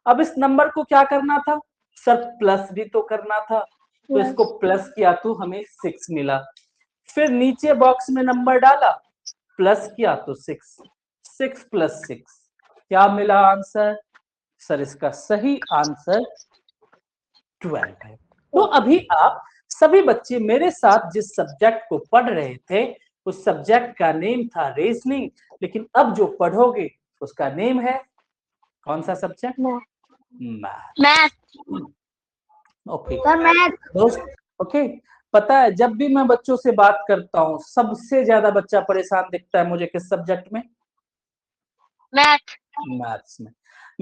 अब इस नंबर को क्या करना था सर? प्लस भी तो करना था, तो इसको प्लस किया तो हमें 6 मिला। फिर नीचे बॉक्स में नंबर डाला, प्लस किया तो 6 + 6 क्या मिला आंसर? सर इसका सही आंसर 12 है। तो अभी आप सभी बच्चे मेरे साथ जिस सब्जेक्ट को पढ़ रहे थे उस सब्जेक्ट का नेम था रीजनिंग, लेकिन अब जो पढ़ोगे उसका नेम है कौन सा सब्जेक्ट? मैथ। ओके दोस्त, ओके पता है जब भी मैं बच्चों से बात करता हूँ सबसे ज्यादा बच्चा परेशान दिखता है मुझे किस सब्जेक्ट में? मैथ्स में।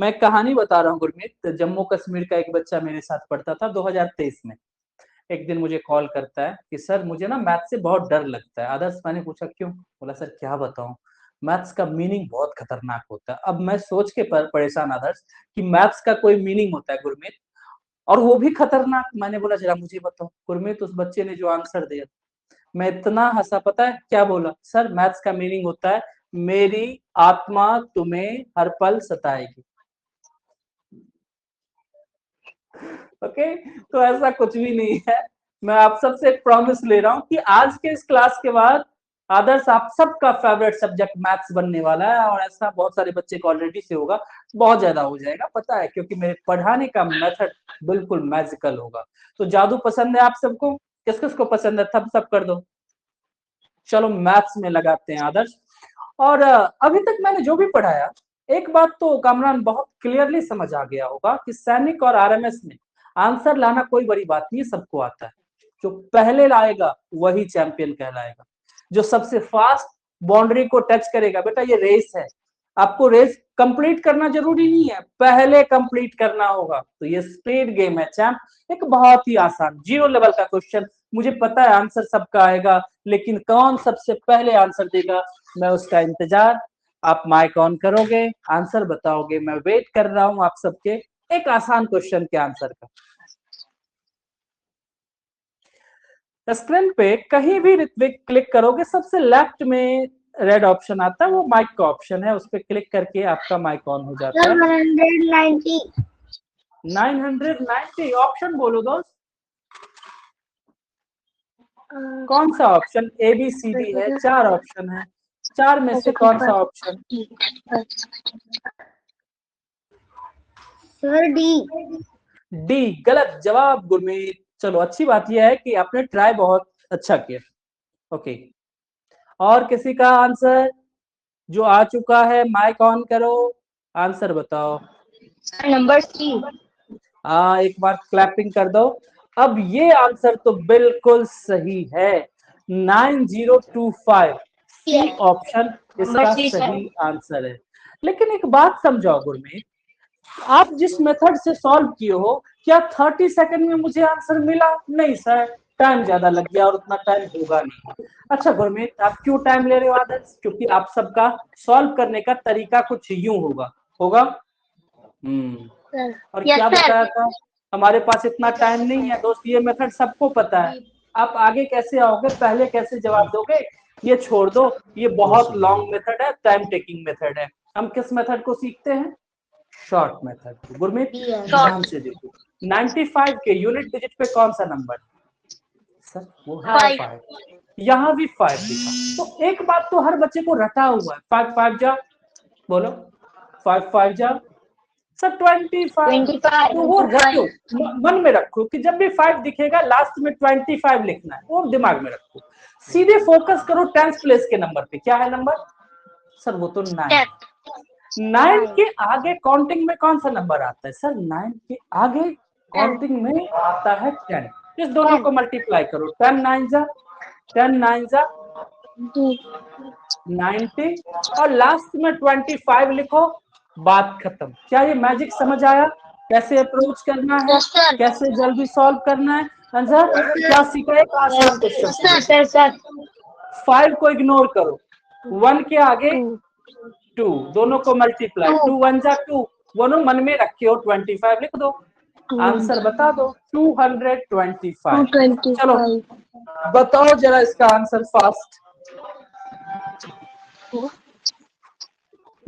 मैं कहानी बता रहा हूँ गुरमीत। जम्मू कश्मीर का एक बच्चा मेरे साथ पढ़ता था 2023 में। एक दिन मुझे कॉल करता है कि सर मुझे ना मैथ से बहुत डर लगता है। आदर्श, मैंने पूछा क्यों? बोला सर क्या बताऊं, मैथ्स का मीनिंग बहुत खतरनाक होता है। अब मैं सोच के परेशान आदर्श कि मैथ्स का कोई मीनिंग होता है गुरमीत, और वो भी खतरनाक। मैंने बोला जरा मुझे बताओ। गुरमीत, उस बच्चे ने जो आंसर दिया, मैं इतना हंसा। पता है क्या बोला? सर मैथ्स का मीनिंग होता है मेरी आत्मा तुम्हें हर पल सताएगी। ओके, तो ऐसा कुछ भी नहीं है। मैं आप सबसे प्रॉमिस ले रहा हूं कि आज के इस क्लास के बाद आदर्श आप सबका फेवरेट सब्जेक्ट मैथ्स बनने वाला है, और ऐसा बहुत सारे बच्चे को ऑलरेडी से होगा, बहुत ज्यादा हो जाएगा, पता है, क्योंकि मेरे पढ़ाने का मेथड बिल्कुल मैजिकल होगा। तो जादू पसंद है आप सबको? किस किस को पसंद है? थम्स अप कर दो। चलो मैथ्स में लगाते हैं आदर्श। और अभी तक मैंने जो भी पढ़ाया, एक बात तो कामरान बहुत क्लियरली समझ आ गया होगा कि सैनिक और आरएमएस में आंसर लाना कोई बड़ी बात नहीं है, सबको आता है। जो पहले लाएगा वही चैंपियन कहलाएगा। जो सबसे फास्ट बाउंड्री को टच करेगा, बेटा ये रेस है, आपको रेस कंप्लीट करना जरूरी नहीं है, पहले कंप्लीट करना होगा। तो ये स्पीड गेम है चैंप। एक बहुत ही आसान 0 लेवल का क्वेश्चन, मुझे पता है आंसर सबका आएगा, लेकिन कौन सबसे पहले आंसर देगा मैं उसका इंतजार। आप माइक ऑन करोगे, आंसर बताओगे, मैं वेट कर रहा हूं आप सबके एक आसान क्वेश्चन के आंसर का। स्क्रीन पे कहीं भी ऋत्विक क्लिक करोगे, सबसे लेफ्ट में रेड ऑप्शन आता है, वो माइक का ऑप्शन है, उस पर क्लिक करके आपका माइक ऑन हो जाता है। 990 990 ऑप्शन बोलो दोस्त, कौन सा ऑप्शन? ABCD है, 4 ऑप्शन है, 4 में से कौन सा ऑप्शन? सर डी गलत जवाब गुरमीत। चलो अच्छी बात यह है कि आपने ट्राई बहुत अच्छा किया। ओके, और किसी का आंसर जो आ चुका है, माइक ऑन करो, आंसर बताओ। नंबर 3। हाँ, एक बार क्लैपिंग कर दो। अब ये आंसर तो बिल्कुल सही है, 9025 सी ऑप्शन इसका सही आंसर है। लेकिन एक बात समझाओ गुरमीत, आप जिस मेथड से सॉल्व किए हो, क्या 30 सेकंड में मुझे आंसर मिला? नहीं सर, टाइम ज्यादा लग गया, और उतना टाइम होगा नहीं। अच्छा गुरमीत, आप क्यों टाइम ले रहे हो आदर्श? क्योंकि आप सबका सॉल्व करने का तरीका कुछ यूं होगा होगा। और क्या बताया था, हमारे पास इतना टाइम नहीं है दोस्त, ये मेथड सबको पता है। आप आगे कैसे आओगे, पहले कैसे जवाब दोगे, ये छोड़ दो, ये बहुत लॉन्ग मेथड है, टाइम टेकिंग मेथड है। हम किस मेथड को सीखते हैं? Short method. गुरमीत ध्यान से देखो, 95 के यूनिट डिजिट पे कौन सा नंबर? सर वो है 5। यहाँ भी 5 लिखा, तो एक बात तो हर बच्चे को रटा हुआ है, 5 5 जा, बोलो 5 5 जा सर 25। तो वो रखो, मन में रखो कि जब भी 5 दिखेगा लास्ट में 25 लिखना है, वो दिमाग में रखो। सीधे फोकस करो 10th प्लेस के नंबर पे। क्या है नंबर? सर वो तो 9। 9 के आगे काउंटिंग में कौन सा नंबर आता है? सर 9 के आगे काउंटिंग में आता है 10। इस दोनों को मल्टीप्लाई करो, 10 9 जा 90, और लास्ट में 25 लिखो, बात खत्म। क्या ये मैजिक समझ आया? कैसे अप्रोच करना है, कैसे जल्दी सॉल्व करना है? आंसर क्या सीखा? एक आसान क्वेश्चन। 5 को इग्नोर करो, 1 के आगे 2, दोनों को मल्टीप्लाई, 2 1 जा 2, दोनों मन में रखे हो, 25 लिख दो, आंसर बता दो 225। चलो बताओ जरा इसका आंसर फास्ट।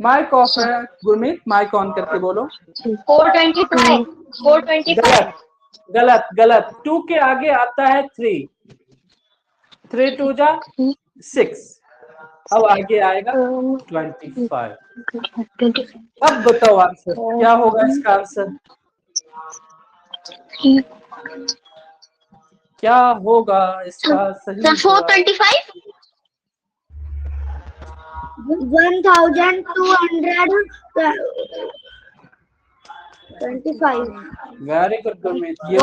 माइक ऑफ है गुरमीत, माइक ऑन करके बोलो। 425। गलत गलत, 2 के आगे आता है 3, 3 2 जा 6, अब आगे आएगा 25। अब बताओ आंसर क्या होगा इसका आंसर? क्या होगा इसका सही? 425 1225। Very good Gurmeet. ये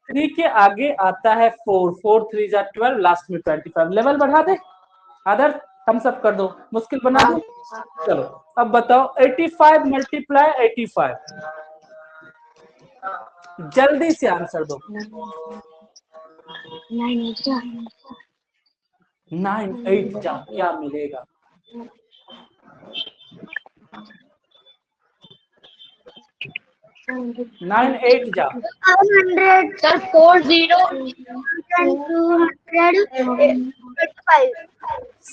3 के आगे आता है 4, 4 3 जा 12, लास्ट में 25। लेवल बढ़ा दे आदर, थम्स अप कर दो, मुश्किल बना दो। चलो अब बताओ 85 मल्टीप्लाई 85, जल्दी से आंसर दो। 9 8 जा क्या मिलेगा? 9 8 जा 700 sir 40 225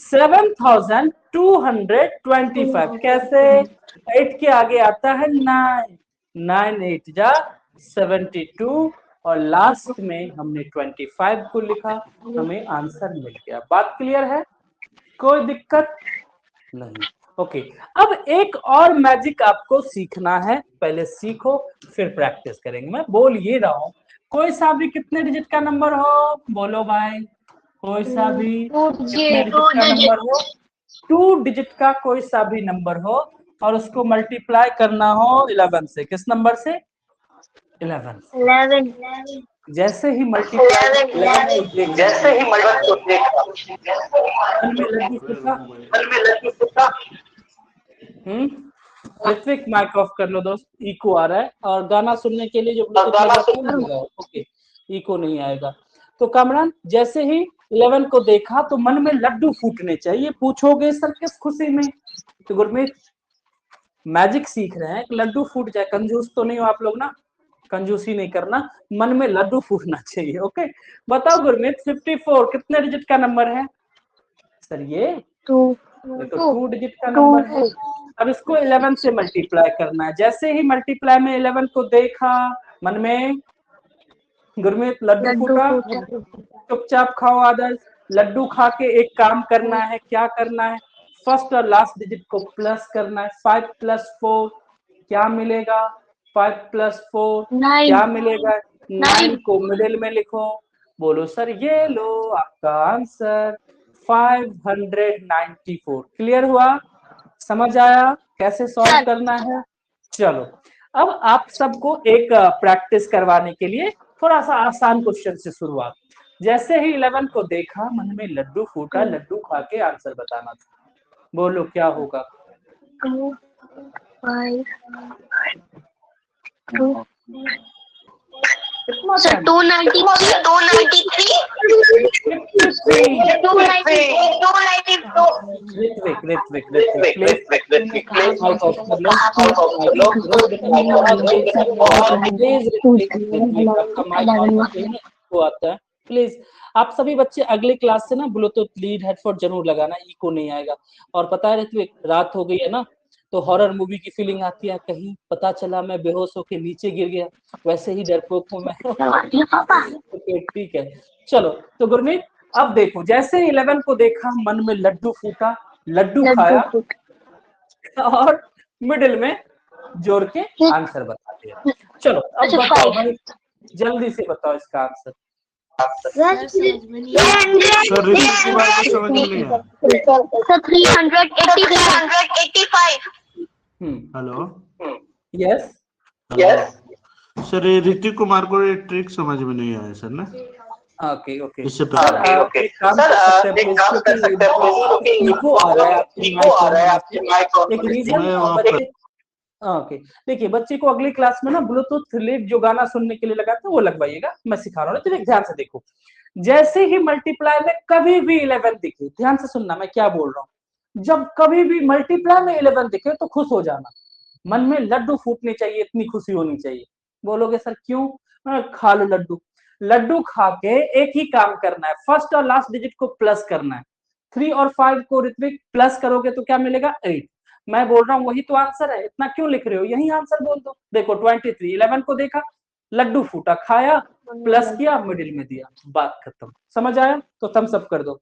7225। कैसे? 8 के आगे आता है 9, 9 8 जा 72 और लास्ट में हमने 25 को लिखा, हमें आंसर मिल गया। बात क्लियर है? कोई दिक्कत नहीं। ओके, अब एक और मैजिक आपको सीखना है, पहले सीखो फिर प्रैक्टिस करेंगे। मैं बोल ये रहा हूँ, कोई सा भी कितने डिजिट का नंबर हो, बोलो भाई, कोई सा भी कितने डिजिट का नंबर हो, 2 डिजिट का कोई सा भी नंबर हो और उसको मल्टीप्लाई करना हो 11 से। किस नंबर से? 11 से। 11 जैसे ही मल्टीप्लाई, जैसे ही मल्टीप्लाई को देखा, ऋत्विक माइक ऑफ कर लो दोस्त, इको आ रहा है और गाना सुनने के लिए जो ओके इको नहीं आएगा। तो कामरान जैसे ही 11 को देखा तो मन में लड्डू फूटने चाहिए। पूछोगे सर किस खुशी में? तो गुरमीत मैजिक सीख रहे हैं, लड्डू फूट जाए, कंजूस तो नहीं हो आप लोग ना, कंजूसी नहीं करना, मन में लड्डू फूटना चाहिए। ओके बताओ गुरमीत 54 कितने डिजिट का नंबर है? सर ये 2 डिजिट का नंबर है। अब इसको 11 से मल्टीप्लाई करना है। जैसे ही मल्टीप्लाई में 11 को देखा, मन में गुरमीत लड्डू फूटा। चुपचाप खाओ आदर्श, लड्डू खा के एक काम करना है। क्या करना है? फर्स्ट और लास्ट डिजिट को प्लस करना है। 5 + 4 क्या मिलेगा? 5 + 4 क्या मिलेगा? 9 को मिडिल में लिखो। बोलो सर ये लो आपका आंसर 594। क्लियर हुआ? समझ आया कैसे सॉल्व करना है? चलो अब आप सबको एक प्रैक्टिस करवाने के लिए थोड़ा सा आसान क्वेश्चन से शुरुआत। जैसे ही 11 को देखा, मन में लड्डू फूटा, लड्डू खा के आंसर बताना था। बोलो क्या होगा? 2 5 2 सर 293 प्लीज आप सभी बच्चे अगले क्लास से ना ब्लूटूथ लीड हेडफोन जरूर लगाना, इको नहीं आएगा। और पता है ऋत्विक रात हो गई है ना, तो हॉरर मूवी की फीलिंग आती है, कहीं पता चला मैं बेहोश होके नीचे गिर गया, वैसे ही डरपोक हूं मैं। ठीक है चलो। तो गुरमीत अब देखो, जैसे 11 को देखा, मन में लड्डू फूटा, लड्डू खाया और मिडिल में जोड़ के आंसर बताते हैं। चलो अब बताओ भाई, जल्दी से बताओ इसका आंसर। सर ऋतिक कुमार को समझ में नहीं आया। 385 हेलो यस सर, ये ऋतिक कुमार को ये ट्रिक समझ में नहीं आया सर ना। ओके ओके इससे ओके सर एक काम कर सकते हैं, इको आ रहा है आपकी माइक ऑन। एक रीजन ओके देखिए, बच्चे को अगली क्लास में ना ब्लूटूथ लीड जो गाना सुनने के लिए लगाते हैं वो लगवाइएगा, मैं सिखा रहा हूँ। तो ध्यान से देखो, जैसे ही मल्टीप्लाई में कभी भी 11 दिखे, ध्यान से सुनना मैं क्या बोल रहा हूँ, जब कभी भी मल्टीप्लाई में 11 दिखे तो खुश हो जाना, मन में लड्डू फूटने चाहिए, इतनी खुशी होनी चाहिए। बोलोगे सर क्यों? खा लो लड्डू। लड्डू खा के एक ही काम करना है, फर्स्ट और लास्ट डिजिट को प्लस करना है। 3 और 5 को ऋत्विक प्लस करोगे तो क्या मिलेगा? 8। मैं बोल रहा हूँ वही तो आंसर है, इतना क्यों लिख रहे हो? यही आंसर बोल दो। देखो 23, 11 को देखा, लड्डू फूटा, खाया, प्लस किया, मिडिल में दिया, बात खत्म। समझ आया? तो थम्स अप कर दो।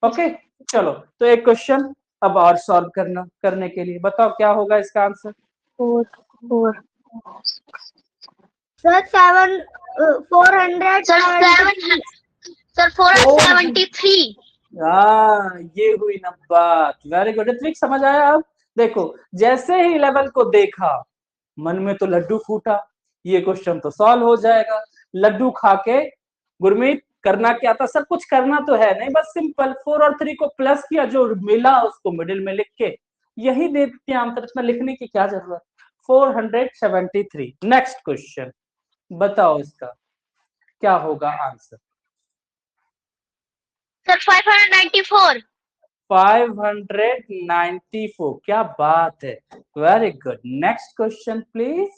ओके चलो, तो एक क्वेश्चन अब और सॉल्व करने के लिए बताओ क्या होगा इसका आंसर? 4 sir 400 sir 473। ये हुई ना बात। वेरी गुड ऋत्विक, समझ आया? अब देखो, जैसे ही 11 को देखा, मन में तो लड्डू फूटा, ये क्वेश्चन तो सॉल्व हो जाएगा। लड्डू खा के गुरमीत करना क्या था सर, कुछ करना तो है नहीं, बस सिंपल 4 और 3 को प्लस किया, जो मिला उसको मिडिल में लिख के यही दे देते हैं आंसर, इतना लिखने की क्या जरूरत। 473। नेक्स्ट क्वेश्चन, बताओ इसका क्या होगा आंसर। सर 594। 594, क्या बात है, very good. Next question please.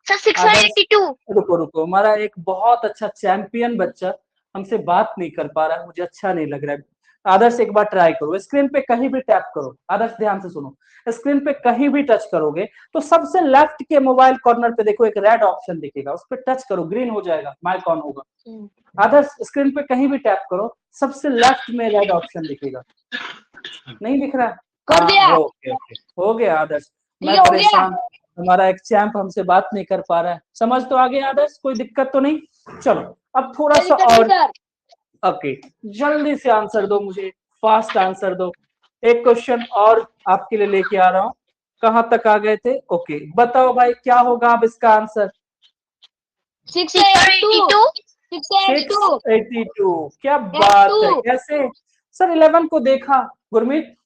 Sir 682। रुको रुको, हमारा एक बहुत अच्छा चैंपियन बच्चा हमसे बात नहीं कर पा रहा है, मुझे अच्छा नहीं लग रहा है। आदर्श एक बार ट्राई करो, स्क्रीन पे कहीं भी टैप करो, आदर्श ध्यान से सुनो, स्क्रीन पे कहीं भी टच करोगे तो सबसे लेफ्ट के मोबाइल कॉर्नर पे देखो एक रेड ऑप्शन दिखेगा, उस पर टच करो, ग्रीन हो जाएगा, माइक ऑन होगा। आदर्श स्क्रीन पे कहीं भी टैप करो, सबसे लेफ्ट में रेड ऑप्शन दिखेगा, नहीं दिख रहा? कर दिया। ओके ओके, हो गया आदर्श, मैं परेशान, हमारा एक चैंप हमसे बात नहीं कर पा रहा है, समझ तो आ गया आदर्श, कोई दिक्कत तो नहीं। चलो अब थोड़ा सा और, ओके जल्दी से आंसर दो मुझे, फास्ट आंसर दो। एक क्वेश्चन और आपके लिए लेके आ रहा हूं, कहां तक आ गए थे? ओके बताओ भाई क्या होगा अब इसका आंसर। 682। 682, क्या बात है, कैसे सर? 11 को देखा गुरमीत,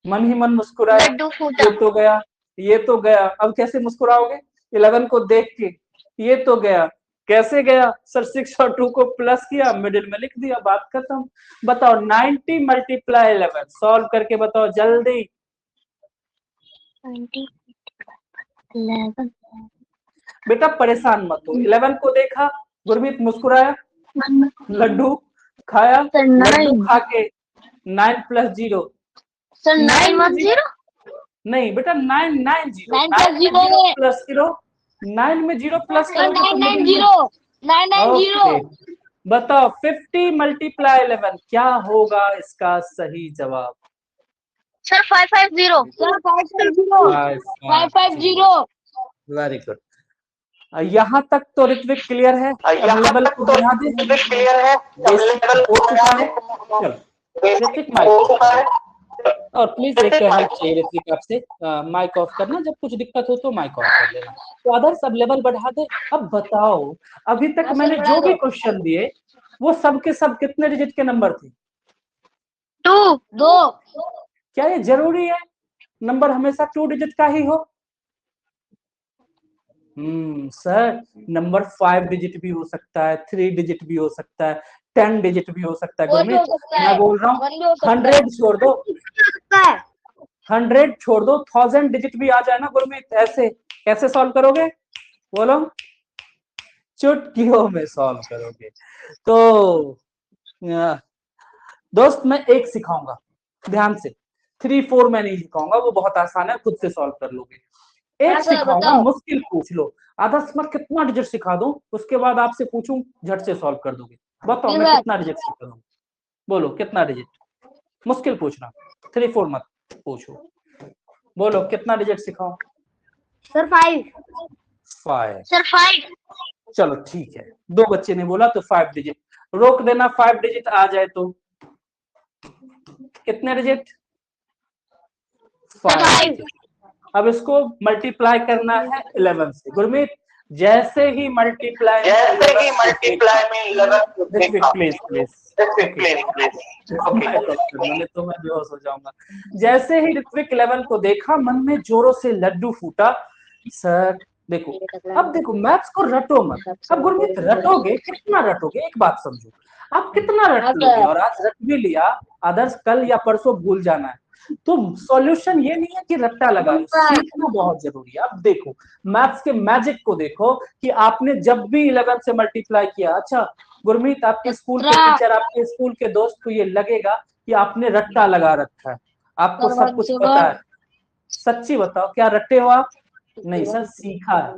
मन ही मन मुस्कुराया, लड्डू फूटा। ये तो गया, ये तो गया, अब कैसे मुस्कुराओगे? 11 को देख के, ये तो गया, कैसे गया सर? 6 और 2 को प्लस किया, मिडिल में लिख दिया, बात खत्म। बताओ 90 मल्टीप्लाई 11, सॉल्व करके बताओ जल्दी। 90 11। बेटा परेशान मत हो, 11 को देखा, गुरमीत मुस्कुराया, लड्डू खाया, सर लड्डू 9। खा के 9 + 0, सर 910। नहीं बेटा 990, 9 + 0 प्लस 0, 9 में 0 प्लस सर 990। ओके बताओ 50 मल्टीप्लाई 11 क्या होगा इसका सही जवाब? सर 550। सर 550। वेरी गुड, यहाँ तक तो ऋत्विक क्लियर है, अब लेवल को बढ़ा दे, क्लियर है, बेसिक हो चुका है। चलो ऋत्विक माइक, और प्लीज एक हेल्प चाहिए ऋत्विक आपसे, माइक ऑफ करना, जब कुछ दिक्कत हो तो माइक ऑफ कर लेना। तो आदर्श अब लेवल बढ़ा दे। अब बताओ अभी तक मैंने जो भी क्वेश्चन दिए वो सब के सब कितने डिजिट के नंबर थे? 2। क्या ये जरूरी है नंबर हमेशा 2 डिजिट का ही हो? सर नंबर 5 डिजिट भी हो सकता है, 3 डिजिट भी हो सकता है, 10 डिजिट भी हो सकता है। गुरमीत मैं बोल रहा हूँ 100 छोड़ दो, 100 छोड़ दो, 1000 डिजिट भी आ जाए ना गुरमीत, ऐसे कैसे सॉल्व करोगे बोलो? चुटकियों में सॉल्व करोगे। तो दोस्त मैं एक सिखाऊंगा, ध्यान से, 3 4 मैं नहीं सिखाऊंगा, वो बहुत आसान है, खुद से सॉल्व कर लोगे। एक सिखाऊंगा, मुश्किल पूछ लो, आधा मैं कितना डिजिट सिखा दूं, उसके बाद आपसे पूछूं, झट से सॉल्व कर दोगे। बताओ मैं कितना डिजिट सिखा दूं, बोलो कितना डिजिट? मुश्किल पूछना, 3 4 मत पूछो, बोलो कितना डिजिट सिखाऊं? सर 5। सर 5। चलो ठीक है, 2 बच्चे ने बोला तो 5 डिजिट, रोक देना, 5 डिजिट आ जाए तो कितने डिजिट? 5। अब इसको मल्टीप्लाई करना है 11 से। गुरमीत जैसे ही मल्टीप्लाई में 11 प्लीज तो मैं बेहोश हो जाऊंगा। जैसे ही ऋत्विक 11 को देखा, मन में जोरों से लड्डू फूटा। सर देखो, अब देखो मैथ्स को रटो मत, अब गुरमीत रटोगे, कितना रटोगे? एक बात समझो, आप कितना रट लोगे? और आज रट भी लिया, आदर्श कल या परसों भूल जाना है। तो सॉल्यूशन ये नहीं है कि रट्टा लगा, सीखना बहुत जरूरी है। अब देखो मैथ्स के मैजिक को देखो कि आपने जब भी 11 से मल्टीप्लाई किया, अच्छा गुरमीत आपके स्कूल के टीचर, आपके स्कूल के दोस्त को ये लगेगा कि आपने रट्टा लगा रखा है, आपको सब कुछ पता है। सच्ची बताओ क्या रट्टे हो आप? नहीं सर, सीखा है।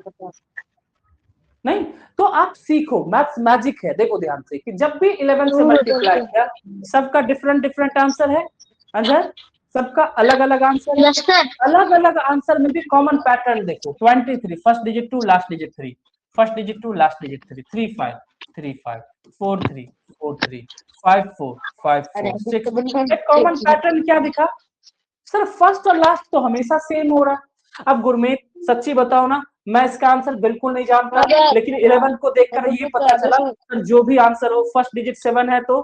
नहीं तो आप सीखो, मैथ्स मैजिक है। देखो ध्यान से कि जब भी 11 से मल्टीप्लाई किया, सबका डिफरेंट डिफरेंट आंसर है, अंदर सबका अलग अलग आंसर है। अलग अलग आंसर में भी कॉमन पैटर्न देखो, 23 first digit 2 last digit 3, first digit 2 last digit 3, 3 5 3 5 4 3 4 3 5 4 5 4 6। एक कॉमन पैटर्न क्या दिखा सर? फर्स्ट और लास्ट तो हमेशा सेम हो रहा है। अब गुरमीत सच्ची बताओ ना, मैं इसका आंसर बिल्कुल नहीं जानता, लेकिन 11 को देखकर ये पता चला जो भी आंसर हो फर्स्ट डिजिट 7 है तो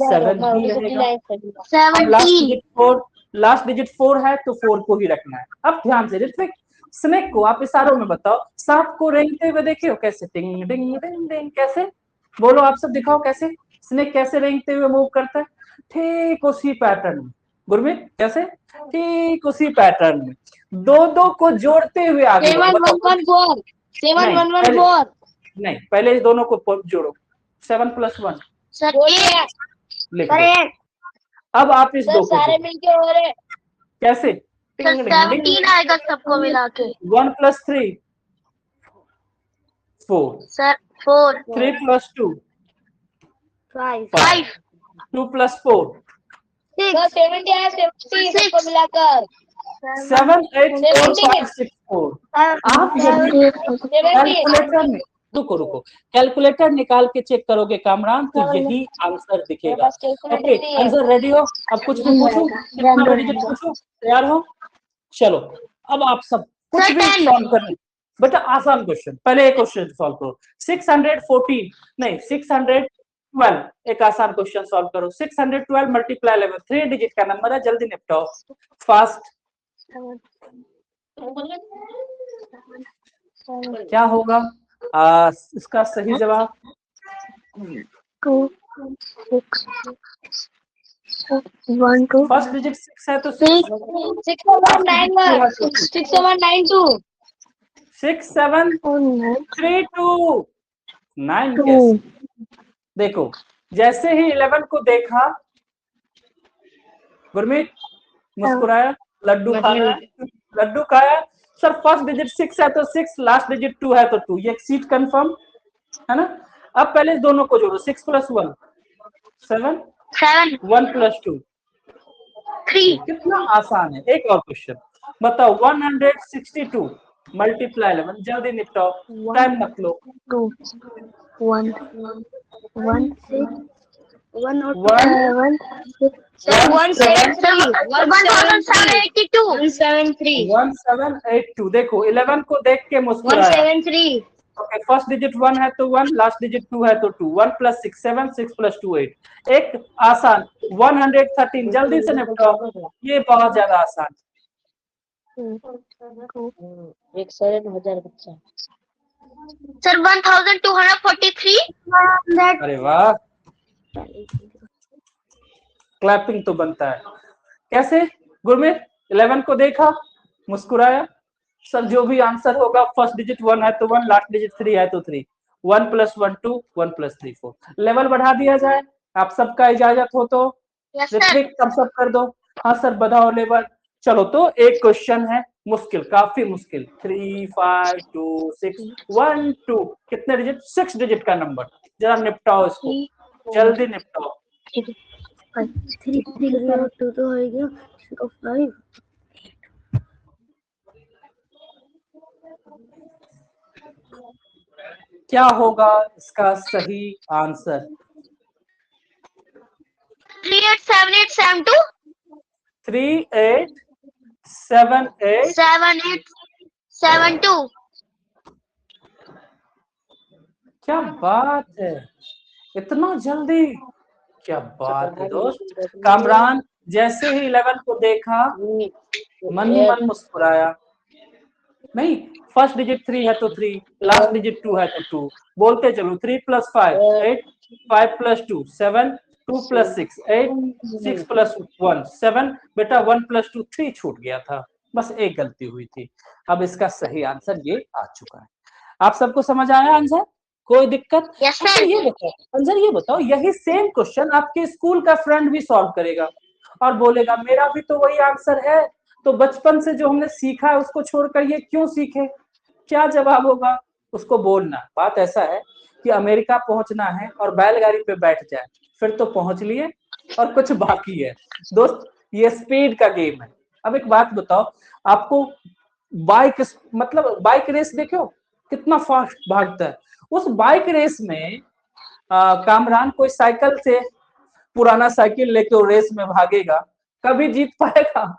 7 ही रहेगा। लास्ट डिजिट 4 है तो 4 को ही रखना है। अब ध्यान से ऋत्विक, स्नेक को आप इशारों में बताओ, सांप को रेंगते हुए देखे हो कैसे, टिंग टिंग टिंग टिंग, कैसे बोलो आप सब, दिखाओ कैसे स्नेक कैसे रेंगते हुए मूव करता है। ठीक उसी पैटर्न में गुरमीत, कैसे ठीक उसी पैटर्न में दो को जोड़ते हुए आगे। 7 1 1 4 नहीं, पहले दोनों को जोड़ो। 7 + 1 सर लिख दो। अब आप इस दो को सारे मिलके हो रहे कैसे, 17 आएगा सबको मिला के। 1 + 3 4, सर 4 3 + 2 5 5 2 + 4 सर 70 है 70 सबको मिलाकर 7 8 4 5 6 4। आप यदि कैलकुलेटर में रुको कैलकुलेटर निकाल के चेक करोगे कामरान तो यही आंसर दिखेगा। ओके, आंसर रेडी हो? अब कुछ भी पूछूं, कितना डिजिट पूछूं, तैयार हो? चलो अब आप सब कुछ भी सॉल्व करना बेटा, आसान क्वेश्चन। पहले एक क्वेश्चन सॉल्व करो। 614 नहीं 612, एक आसान क्वेश्चन सॉल्व करो। 612 मल्टीप्लाई 11, 3 डिजिट का नंबर है, जल्दी निपटाओ फास्ट। क्या होगा इसका सही जवाब? 2 6 1 2 फर्स्ट डिजिट 6 है तो 67192 6732 9 कैसे? देखो जैसे ही 11 को देखा गुरमीत मुस्कुराया, लड्डू खाया, लड्डू खाया। सर फर्स्ट डिजिट 6 है तो 6, लास्ट डिजिट 2 है तो 2, ये सीट कंफर्म है ना। अब पहले दोनों को जोड़ो, 6 + 1 7 1 + 2 3। कितना आसान है। एक और क्वेश्चन बताओ, 162 मल्टीप्लाई 11, जल्दी निपटाओ, टाइम मत लो। 2 1 1 6 1 और 1 1782। देखो 11 को देख के मुस्कुराया। 173 ओके, फर्स्ट डिजिट 1 है तो 1, लास्ट डिजिट 2 है तो 2, 1 + 6 7, 6 + 2 8। एक आसान 113, जल्दी से निपटाओ, ये बहुत ज्यादा आसान। 1,000 बच्चा सर 1243। अरे वाह, क्लैपिंग तो बनता है। कैसे गुरमीत? 11 को देखा, मुस्कुराया, सर जो भी आंसर होगा फर्स्ट डिजिट 1 है तो 1, लास्ट डिजिट 3 है तो 3, 1 + 1 2, 1 + 3 4। लेवल बढ़ा दिया जाए, आप सबका इजाजत हो तो ऋत्विक सब कर दो। हाँ सर बढ़ाओ लेवल। चलो तो एक क्वेश्चन है मुश्किल, काफी मुश्किल। 3 5 2 6 1 2, कितने डिजिट? 6 डिजिट का नंबर, जरा निपटाओ इसको, जल्दी निपटाओ। 3 0 2 तो हो गया 5। क्या होगा इसका सही आंसर? 387872 387872। क्या बात है, इतना जल्दी, क्या बात है दोस्त। कामरान जैसे ही 11 को देखा मन ही मन मुस्कुराया। नहीं, फर्स्ट डिजिट 3 है तो 3, लास्ट डिजिट 2 है तो 2, बोलते चलो। 3 + 5 8, 5 + 2 7, 2 + 6 8, 6 + 1 7। बेटा 1 + 2 3 छूट गया था, बस एक गलती हुई थी। अब इसका सही आंसर ये आ चुका है। आप सबको समझ आया आंसर? कोई दिक्कत? अच्छा ये बताओ आंसर, ये बताओ यही सेम क्वेश्चन आपके स्कूल का फ्रेंड भी सॉल्व करेगा और बोलेगा मेरा भी तो वही आंसर है, तो बचपन से जो हमने सीखा है उसको छोड़कर ये क्यों सीखे? क्या जवाब होगा उसको बोलना। बात ऐसा है कि अमेरिका पहुंचना है और बैलगाड़ी पे बैठ जाए, फिर तो पहुंच लिए और कुछ बाकी है दोस्त, ये स्पीड का गेम है। अब एक बात बताओ, आपको बाइक मतलब बाइक रेस देखो कितना फास्ट भागता है, उस बाइक रेस में कामरान कोई साइकिल से पुराना साइकिल लेके रेस में भागेगा, कभी जीत पाएगा?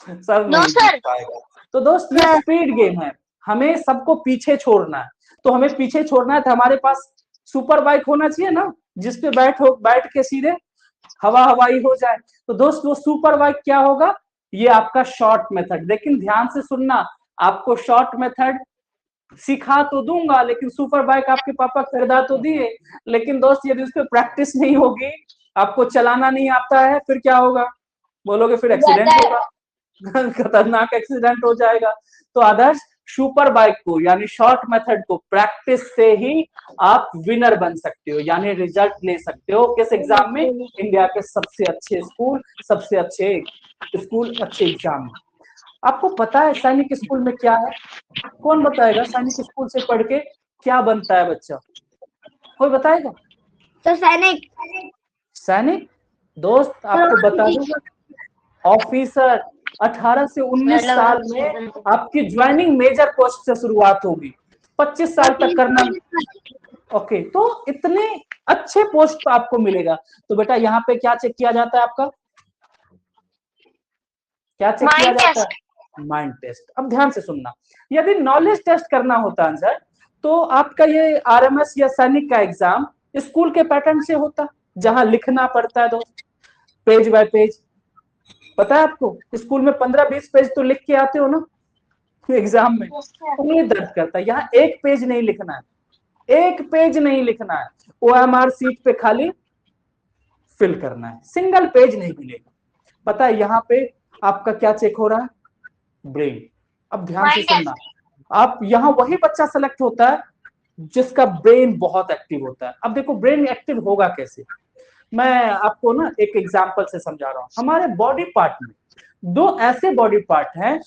सर नहीं जीत पाएगा। तो दोस्त ये स्पीड गेम है, हमें सबको पीछे छोड़ना है। तो हमें पीछे छोड़ना है तो हमारे पास सुपर बाइक होना चाहिए ना, जिसपे बैठ के सीधे हवाई हो जाए। तो दोस्त वो सुपर बाइक क्या होगा, ये आपका शॉर्ट मेथड। लेकिन ध्यान से सुनना, आपको शॉर्ट मेथड सिखा तो दूंगा, लेकिन सुपर बाइक आपके पापा खरीदा तो दिए, लेकिन दोस्त यदि उस पर प्रैक्टिस नहीं होगी, आपको चलाना नहीं आता है, फिर क्या होगा, बोलोगे फिर एक्सीडेंट होगा, खतरनाक एक्सीडेंट हो जाएगा। तो आदर्श सुपर बाइक को यानी शॉर्ट मेथड को प्रैक्टिस से ही आप विनर बन सकते हो, यानी रिजल्ट ले सकते हो किस एग्जाम में, इंडिया के सबसे अच्छे स्कूल, सबसे अच्छे स्कूल, अच्छे एग्जाम में। आपको पता है सैनिक स्कूल में क्या है? कौन बताएगा सैनिक स्कूल से पढ़ के क्या बनता है बच्चा? कोई बताएगा? तो सैनिक सैनिक दोस्त आपको बता दूंगा, ऑफिसर 18 से 19 साल में आपकी ज्वाइनिंग मेजर पोस्ट से शुरुआत होगी, 25 साल तक करना। ओके, तो इतने अच्छे पोस्ट आपको मिलेगा। तो बेटा यहाँ पे क्या चेक किया जाता है आपका, क्या चेक किया जाता है? Mind test. अब ध्यान से सुनना, यदि नॉलेज टेस्ट करना होता है सर, तो आपका ये आरएमएस या सैनिक का एग्जाम स्कूल के पैटर्न से होता, जहां लिखना पड़ता है दोस्त, पेज बाय पेज। पता है आपको, स्कूल में 15-20 पेज तो लिख के आते हो ना एग्जाम में, उंगली दर्द करता है। यहाँ एक पेज नहीं लिखना है, एक पेज नहीं लिखना है, ओएमआर सीट पे खाली फिल करना है, सिंगल पेज नहीं मिलेगा। पता है यहाँ पे आपका क्या चेक हो रहा है? ब्रेन। अब ध्यान से सुनना, आप यहाँ वही बच्चा सेलेक्ट होता है जिसका ब्रेन बहुत एक्टिव होता है। अब देखो ब्रेन एक्टिव होगा कैसे, मैं आपको ना एक एग्जांपल से समझा रहा हूँ। हमारे बॉडी पार्ट में दो ऐसे बॉडी पार्ट हैं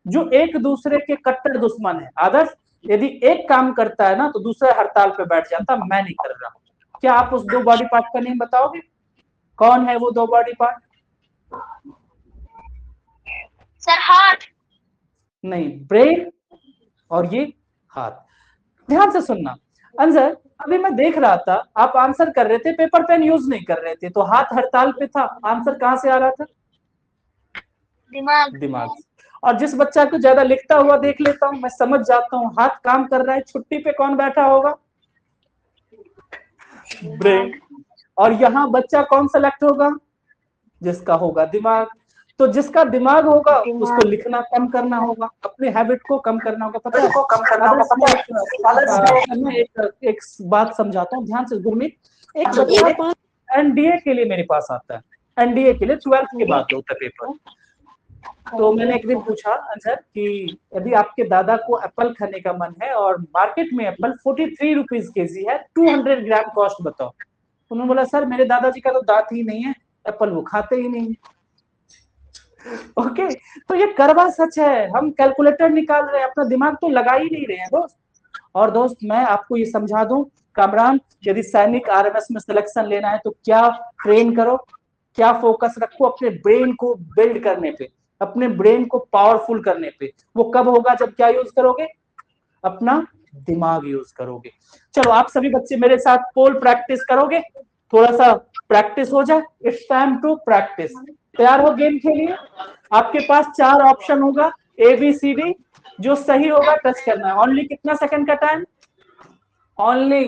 जो एक दूसरे के कट्टर दुश्मन है। आदर्श, यदि एक काम करता है ना तो दूसरा हड़ताल पे बैठ जाता, मैं नहीं कर रहा। क्या आप उस दो बॉडी पार्ट का नेम बताओगे? कौन है वो दो बॉडी पार्ट? सर हाथ। नहीं, ब्रेन और ये हाथ। ध्यान से सुनना अंजर, अभी मैं देख रहा था आप आंसर कर रहे थे, पेपर पेन यूज नहीं कर रहे थे, तो हाथ हड़ताल पे था, आंसर कहां से आ रहा था? दिमाग। और जिस बच्चा को ज्यादा लिखता हुआ देख लेता हूं, मैं समझ जाता हूं हाथ काम कर रहा है, छुट्टी पे कौन बैठा होगा? ब्रेन। और यहाँ बच्चा कौन सेलेक्ट होगा? जिसका होगा दिमाग। तो जिसका दिमाग होगा उसको लिखना कम करना होगा, अपने हैबिट को कम करना होगा। पता है, एक बात समझाता हूँ ध्यान से गुरमीत। एक बच्चा एनडीए के लिए मेरे पास आता है, एनडीए के लिए 12th के बाद होता है पेपर। तो मैंने एक दिन पूछा अंजर कि यदि आपके दादा को एप्पल खाने का मन है और मार्केट में एप्पल 43 रुपीज केजी है, 200 ग्राम कॉस्ट बताओ। उन्होंने बोला सर मेरे दादाजी का तो दांत ही नहीं है, एप्पल वो खाते ही नहीं। ओके, तो ये करवा सच है, हम कैलकुलेटर निकाल रहे हैं, अपना दिमाग तो लगा ही नहीं रहे हैं दोस्त। और दोस्त मैं आपको ये समझा दूं कामरान, यदि सैनिक आरएमएस में सिलेक्शन लेना है तो क्या ट्रेन करो, क्या फोकस रखो अपने ब्रेन को बिल्ड करने पे, अपने ब्रेन को पावरफुल करने पे। वो कब होगा? जब क्या यूज करोगे? अपना दिमाग यूज करोगे। चलो आप सभी बच्चे मेरे साथ पोल प्रैक्टिस करोगे, थोड़ा सा प्रैक्टिस हो जाए। It's time to practice. तैयार हो गेम के लिए? आपके पास 4 ऑप्शन होगा, ABCD, जो सही होगा टच करना है। ओनली कितना सेकंड का टाइम? ओनली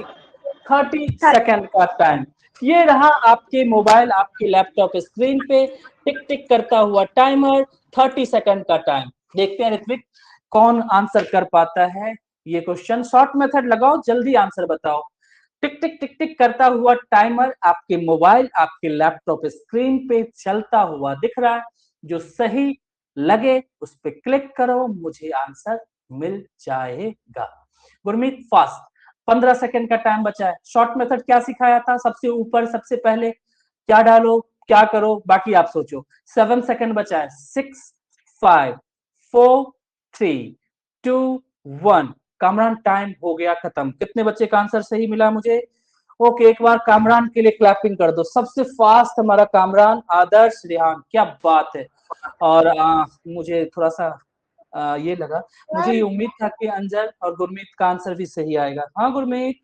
30 सेकंड का टाइम। ये रहा आपके मोबाइल, आपके लैपटॉप स्क्रीन पे टिक टिक करता हुआ टाइमर, 30 सेकंड का टाइम। देखते हैं ऋत्विक कौन आंसर कर पाता है ये क्वेश्चन। शॉर्ट मेथड लगाओ, जल्दी आंसर बताओ। टिक टिक टिक टिक करता हुआ टाइमर आपके मोबाइल, आपके लैपटॉप स्क्रीन पे चलता हुआ दिख रहा है। जो सही लगे उस पे क्लिक करो, मुझे आंसर मिल जाएगा। गुरमीत फास्ट, 15 सेकंड का टाइम बचा है। शॉर्ट मेथड क्या सिखाया था? सबसे ऊपर सबसे पहले क्या डालो, क्या करो, बाकी आप सोचो। 7 सेकंड बचा है। 6 5 4 3 2 1। कामरान टाइम हो गया खत्म। कितने बच्चे का आंसर सही मिला मुझे? ओके, एक बार कामरान के लिए क्लैपिंग कर दो। सबसे फास्ट हमारा कामरान, आदर्श, रेहान, क्या बात है। और मुझे थोड़ा सा ये लगा, मुझे ये उम्मीद था कि अंजल और गुरमीत का आंसर भी सही आएगा। हाँ गुरमीत,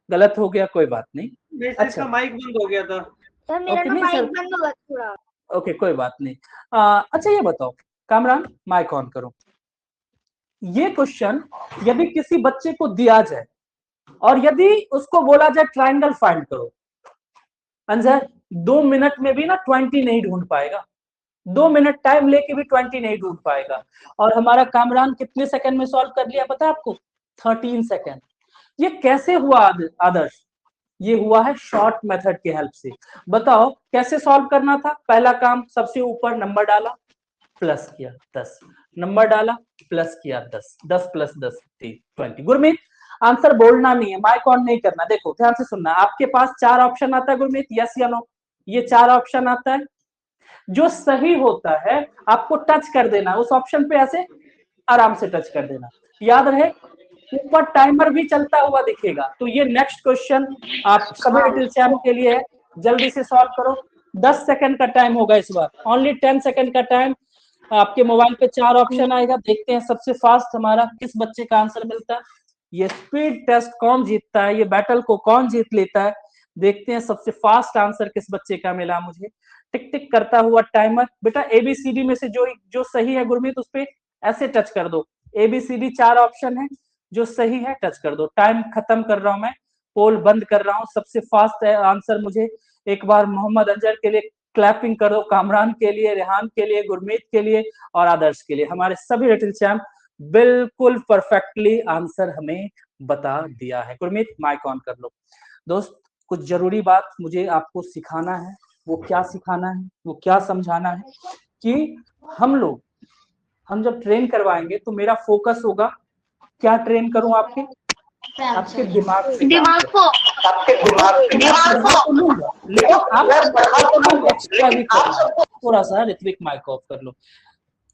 गलत हो गया, कोई बात नहीं। अच्छा, माइक बंद हो गया था। सर मेरा ना माइक बंद हो गया थोड़ा। ओके, कोई बात नहीं। अच्छा ये बताओ कामरान, माइक ऑन करो। ये क्वेश्चन यदि किसी बच्चे को दिया जाए और यदि उसको बोला जाए ट्राइंगल फाइंड करो, अंजर 2 मिनट में भी ना 20 नहीं ढूंढ पाएगा, 2 मिनट टाइम लेके भी 20 नहीं ढूंढ पाएगा। और हमारा कामरान कितने सेकंड में सॉल्व कर लिया पता है आपको? 13 सेकंड। ये कैसे हुआ आदर्श? ये हुआ है शॉर्ट मेथड के हेल्प से। बताओ कैसे सॉल्व करना था? पहला काम, सबसे ऊपर नंबर डाला, प्लस किया 10, नंबर डाला प्लस किया 10, 10 प्लस 10 20। गुरमीत आंसर बोलना नहीं है, माइक ऑन नहीं करना। देखो ध्यान से सुनना, आपके पास 4 ऑप्शन आता है गुरमीत, यस या नो, ये 4 ऑप्शन आता है। जो सही होता है आपको टच कर देना, उस ऑप्शन पे ऐसे आराम से टच कर देना। याद रहे ऊपर टाइमर भी चलता हुआ दिखेगा। तो ये नेक्स्ट क्वेश्चन आप सभी लिटिल चैम्प के लिए है, जल्दी से सॉल्व करो। 10 सेकंड का टाइम होगा इस बार, ओनली 10 सेकंड का टाइम। आपके मोबाइल पे 4 ऑप्शन आएगा, देखते हैं सबसे फास्ट हमारा किस बच्चे का आंसर मिलता है। ये स्पीड टेस्ट कौन जीतता है, ये बैटल को कौन जीत लेता है, देखते हैं सबसे फास्ट आंसर किस बच्चे का मिला मुझे। टिक टिक करता हुआ टाइमर। बेटा एबीसीडी में से जो सही है गुरमीत उस पे ऐसे टच कर दो। एबीसीडी 4 ऑप्शन है, जो सही है टच कर दो। टाइम खत्म कर रहा हूं मैं, पोल बंद कर रहा हूं। सबसे फास्ट आंसर मुझे एक बार मोहम्मद अंजर के लिए क्लैपिंग कर दो, कामरान के लिए, रेहान के लिए, गुरमीत के लिए और आदर्श के लिए। हमारे सभी लिटिल चैम्प बिल्कुल परफेक्टली आंसर हमें बता दिया है। गुरमीत माइक ऑन कर लो। दोस्त कुछ जरूरी बात मुझे आपको सिखाना है। वो क्या सिखाना है, वो क्या समझाना है कि हम जब ट्रेन करवाएंगे तो मेरा फोकस होगा, क्या ट्रेन करूं आपके दिमाग को, लेकिन आप एक्स्ट्रा भी करो। थोड़ा सा ऋत्विक माइक ऑफ कर लो।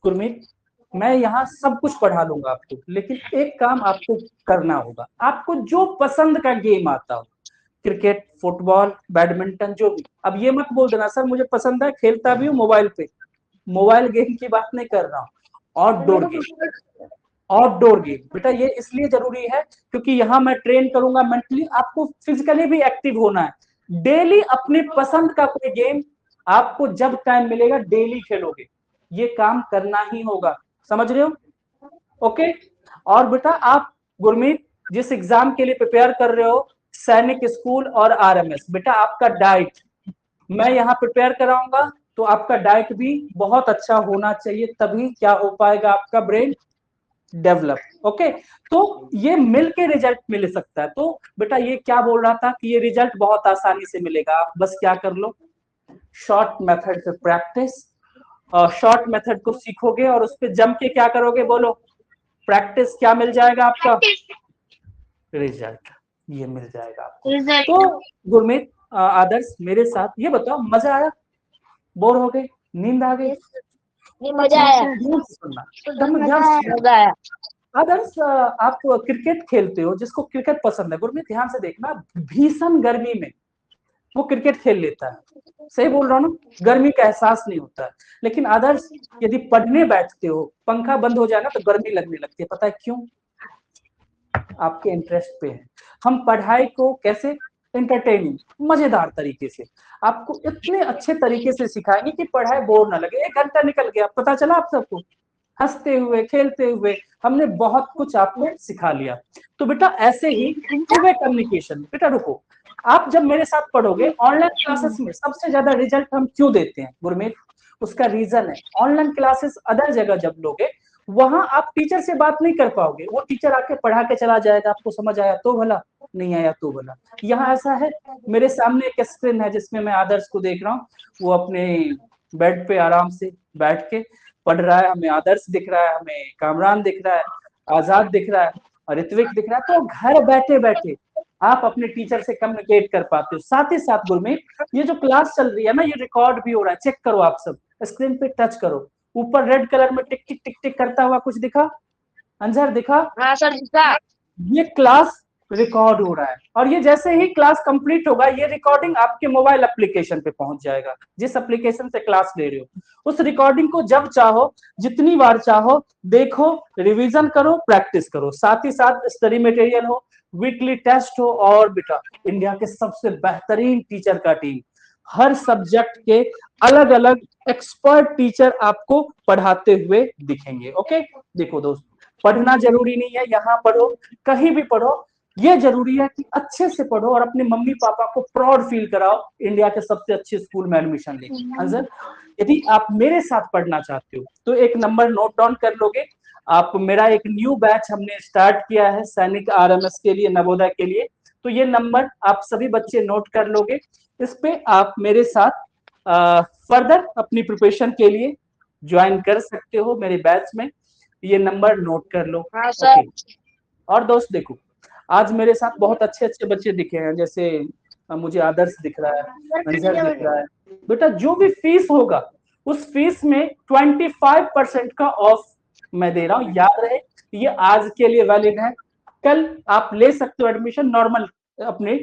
गुरमीत मैं यहाँ सब कुछ पढ़ा लूंगा आपको, लेकिन एक काम आपको करना होगा। आपको जो पसंद का गेम आता हो, क्रिकेट, फुटबॉल, बैडमिंटन, जो भी। अब ये मत बोल देना सर मुझे पसंद है, खेलता भी हूँ मोबाइल पे। मोबाइल गेम की बात नहीं कर रहा हूँ, आउटडोर गेम। बेटा ये इसलिए जरूरी है क्योंकि यहाँ मैं ट्रेन करूंगा मेंटली, आपको फिजिकली भी एक्टिव होना है। डेली अपनी पसंद का कोई गेम आपको जब टाइम मिलेगा डेली खेलोगे, ये काम करना ही होगा। समझ रहे हो? ओके। और बेटा आप गुरमीत जिस एग्जाम के लिए प्रिपेयर कर रहे हो, सैनिक स्कूल और आरएमएस, बेटा आपका डाइट मैं यहाँ प्रिपेयर कराऊंगा, तो आपका डाइट भी बहुत अच्छा होना चाहिए, तभी क्या हो पाएगा आपका ब्रेन डेवलप। ओके, तो ये मिल के रिजल्ट मिल सकता है। तो बेटा ये क्या बोल रहा था कि ये रिजल्ट बहुत आसानी से मिलेगा। आप बस क्या कर लो, शॉर्ट मेथड पे प्रैक्टिस, शॉर्ट मेथड को सीखोगे और उस पर जम के क्या करोगे, बोलो प्रैक्टिस, क्या मिल जाएगा आपका रिजल्ट, ये मिल जाएगा आपको। तो गुरमीत आदर्श मेरे साथ ये बताओ, मजा आया, बोर हो गए, नींद आ गई? मजा आया, मजा आया। आदर्श आप क्रिकेट खेलते हो, जिसको क्रिकेट पसंद है, गुरमीत ध्यान से देखना, भीषण गर्मी में वो क्रिकेट खेल लेता है। सही बोल रहा हूँ ना? गर्मी का एहसास नहीं होता है। लेकिन आदर्श यदि पढ़ने बैठते हो, पंखा बंद हो जाए ना तो गर्मी लगने लगती है। पता है क्यों? आपके इंटरेस्ट पे है। हम पढ़ाई को कैसे एंटरटेनिंग, मजेदार तरीके से आपको इतने अच्छे तरीके से सिखाएंगे कि पढ़ाई बोर ना लगे। 1 घंटा निकल गया, पता चला आप सबको, हंसते हुए खेलते हुए हमने बहुत कुछ आपको सिखा लिया। तो बेटा ऐसे ही टू वे कम्युनिकेशन। बेटा रुको, आप जब मेरे साथ पढ़ोगे ऑनलाइन क्लासेस में सबसे ज्यादा रिजल्ट हम क्यों देते हैं गुरमीत? उसका रीजन है, ऑनलाइन क्लासेस अदर जगह जब लोगे वहां आप टीचर से बात नहीं कर पाओगे, वो टीचर आके पढ़ा के चला जाएगा, आपको समझ आया तो भला, नहीं आया तो भला। यहाँ ऐसा है, मेरे सामने एक स्क्रीन है जिसमें मैं आदर्श को देख रहा हूँ, वो अपने बेड पे आराम से बैठ के पढ़ रहा है, हमें आदर्श दिख रहा है, हमें कामरान दिख रहा है, आजाद दिख रहा है और ऋत्विक दिख रहा है। तो घर बैठे बैठे आप अपने टीचर से कम्युनिकेट कर पाते हो। साथ ही साथ गुरमीत ये जो क्लास चल रही है ना, ये रिकॉर्ड भी हो रहा है, चेक करो, आप सब स्क्रीन पे टच करो, ऊपर रेड कलर में टिक टिक टिक टिक करता हुआ कुछ दिखा? अंजर दिखा? हाँ सर दिखा। ये क्लास रिकॉर्ड हो रहा है और ये जैसे ही क्लास कंप्लीट होगा ये रिकॉर्डिंग आपके मोबाइल एप्लीकेशन पे पहुंच जाएगा। जिस एप्लीकेशन से क्लास ले रहे हो उस रिकॉर्डिंग को जब चाहो जितनी बार चाहो देखो, रिवीजन करो, प्रैक्टिस करो। साथ ही साथ स्टडी मटेरियल हो, वीकली टेस्ट हो और बेटा इंडिया के सबसे बेहतरीन टीचर का टीम, हर सब्जेक्ट के अलग अलग एक्सपर्ट टीचर आपको पढ़ाते हुए दिखेंगे। ओके, देखो दोस्त पढ़ना जरूरी नहीं है, यहाँ पढ़ो कहीं भी पढ़ो, ये जरूरी है कि अच्छे से पढ़ो और अपने मम्मी पापा को प्राउड फील कराओ, इंडिया के सबसे अच्छे स्कूल में एडमिशन ले। आंसर, यदि आप मेरे साथ पढ़ना चाहते हो तो एक नंबर नोट डाउन कर लोगे आप। मेरा एक न्यू बैच हमने स्टार्ट किया है सैनिक आरएमएस के लिए, नवोदय के लिए, तो ये नंबर आप सभी बच्चे नोट कर लोगे। इस पे आप मेरे साथ फर्दर अपनी प्रिपरेशन के लिए ज्वाइन कर सकते हो मेरे बैच में, ये नंबर नोट कर लो। ओके। और दोस्त देखो, आज मेरे साथ बहुत अच्छे अच्छे बच्चे दिखे हैं, जैसे मुझे आदर्श दिख रहा है, अंजर दिख रहा है। बेटा जो भी फीस होगा उस फीस में 25% का ऑफ मैं दे रहा हूँ, याद रहे ये आज के लिए वैलिड है, कल आप ले सकते हो एडमिशन नॉर्मल अपने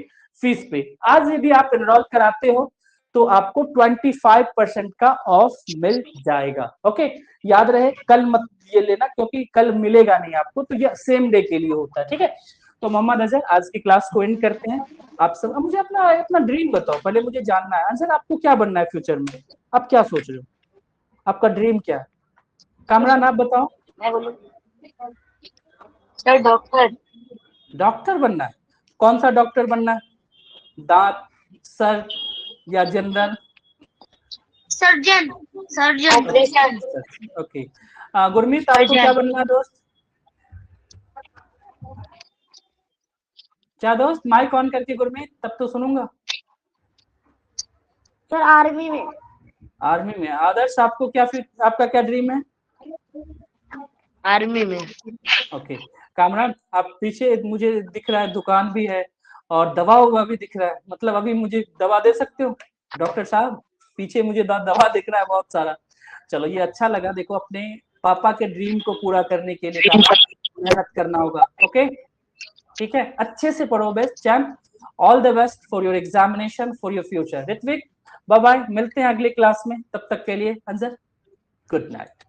फीस पे। आज यदि आप एनरोल कराते हो तो आपको 25% का ऑफ मिल जाएगा। ओके, याद रहे कल मत ये लेना क्योंकि कल मिलेगा नहीं आपको, तो ये सेम डे के लिए होता है, ठीक है। तो मोहम्मद अजहर आज की क्लास को एंड करते हैं। आप सब मुझे अपना ड्रीम बताओ, पहले मुझे जानना है अजहर आपको क्या बनना है फ्यूचर में, आप क्या सोच रहे हो, आपका ड्रीम क्या है? कामरान आप बताओ। मैं बोलूं सर डॉक्टर। डॉक्टर बनना है? कौन सा डॉक्टर बनना है, दांत, सर या general? Surgeon. Surgeon operation. Okay. Gurmeet आपको क्या बनना है दोस्त? क्या दोस्त, माइक ऑन करके गुरमीत, तब तो सुनूंगा। सर आर्मी में। आर्मी में। आदर्श आपको क्या आपका क्या ड्रीम है? आर्मी में। ओके। कामरान आप पीछे मुझे दिख रहा है दुकान भी है और दवा हुआ भी दिख रहा है, मतलब अभी मुझे दवा दे सकते हो डॉक्टर साहब? पीछे मुझे दवा दिख रहा है बहुत सारा। चलो ये अच्छा लगा, देखो अपने पापा के ड्रीम को पूरा करने के लिए मेहनत करना होगा। ओके ठीक है, अच्छे से पढ़ो best champ, all the best for your examination, for your future. Ritvik bye bye, मिलते हैं अगली क्लास में, तब तक के लिए अंजर गुड नाइट।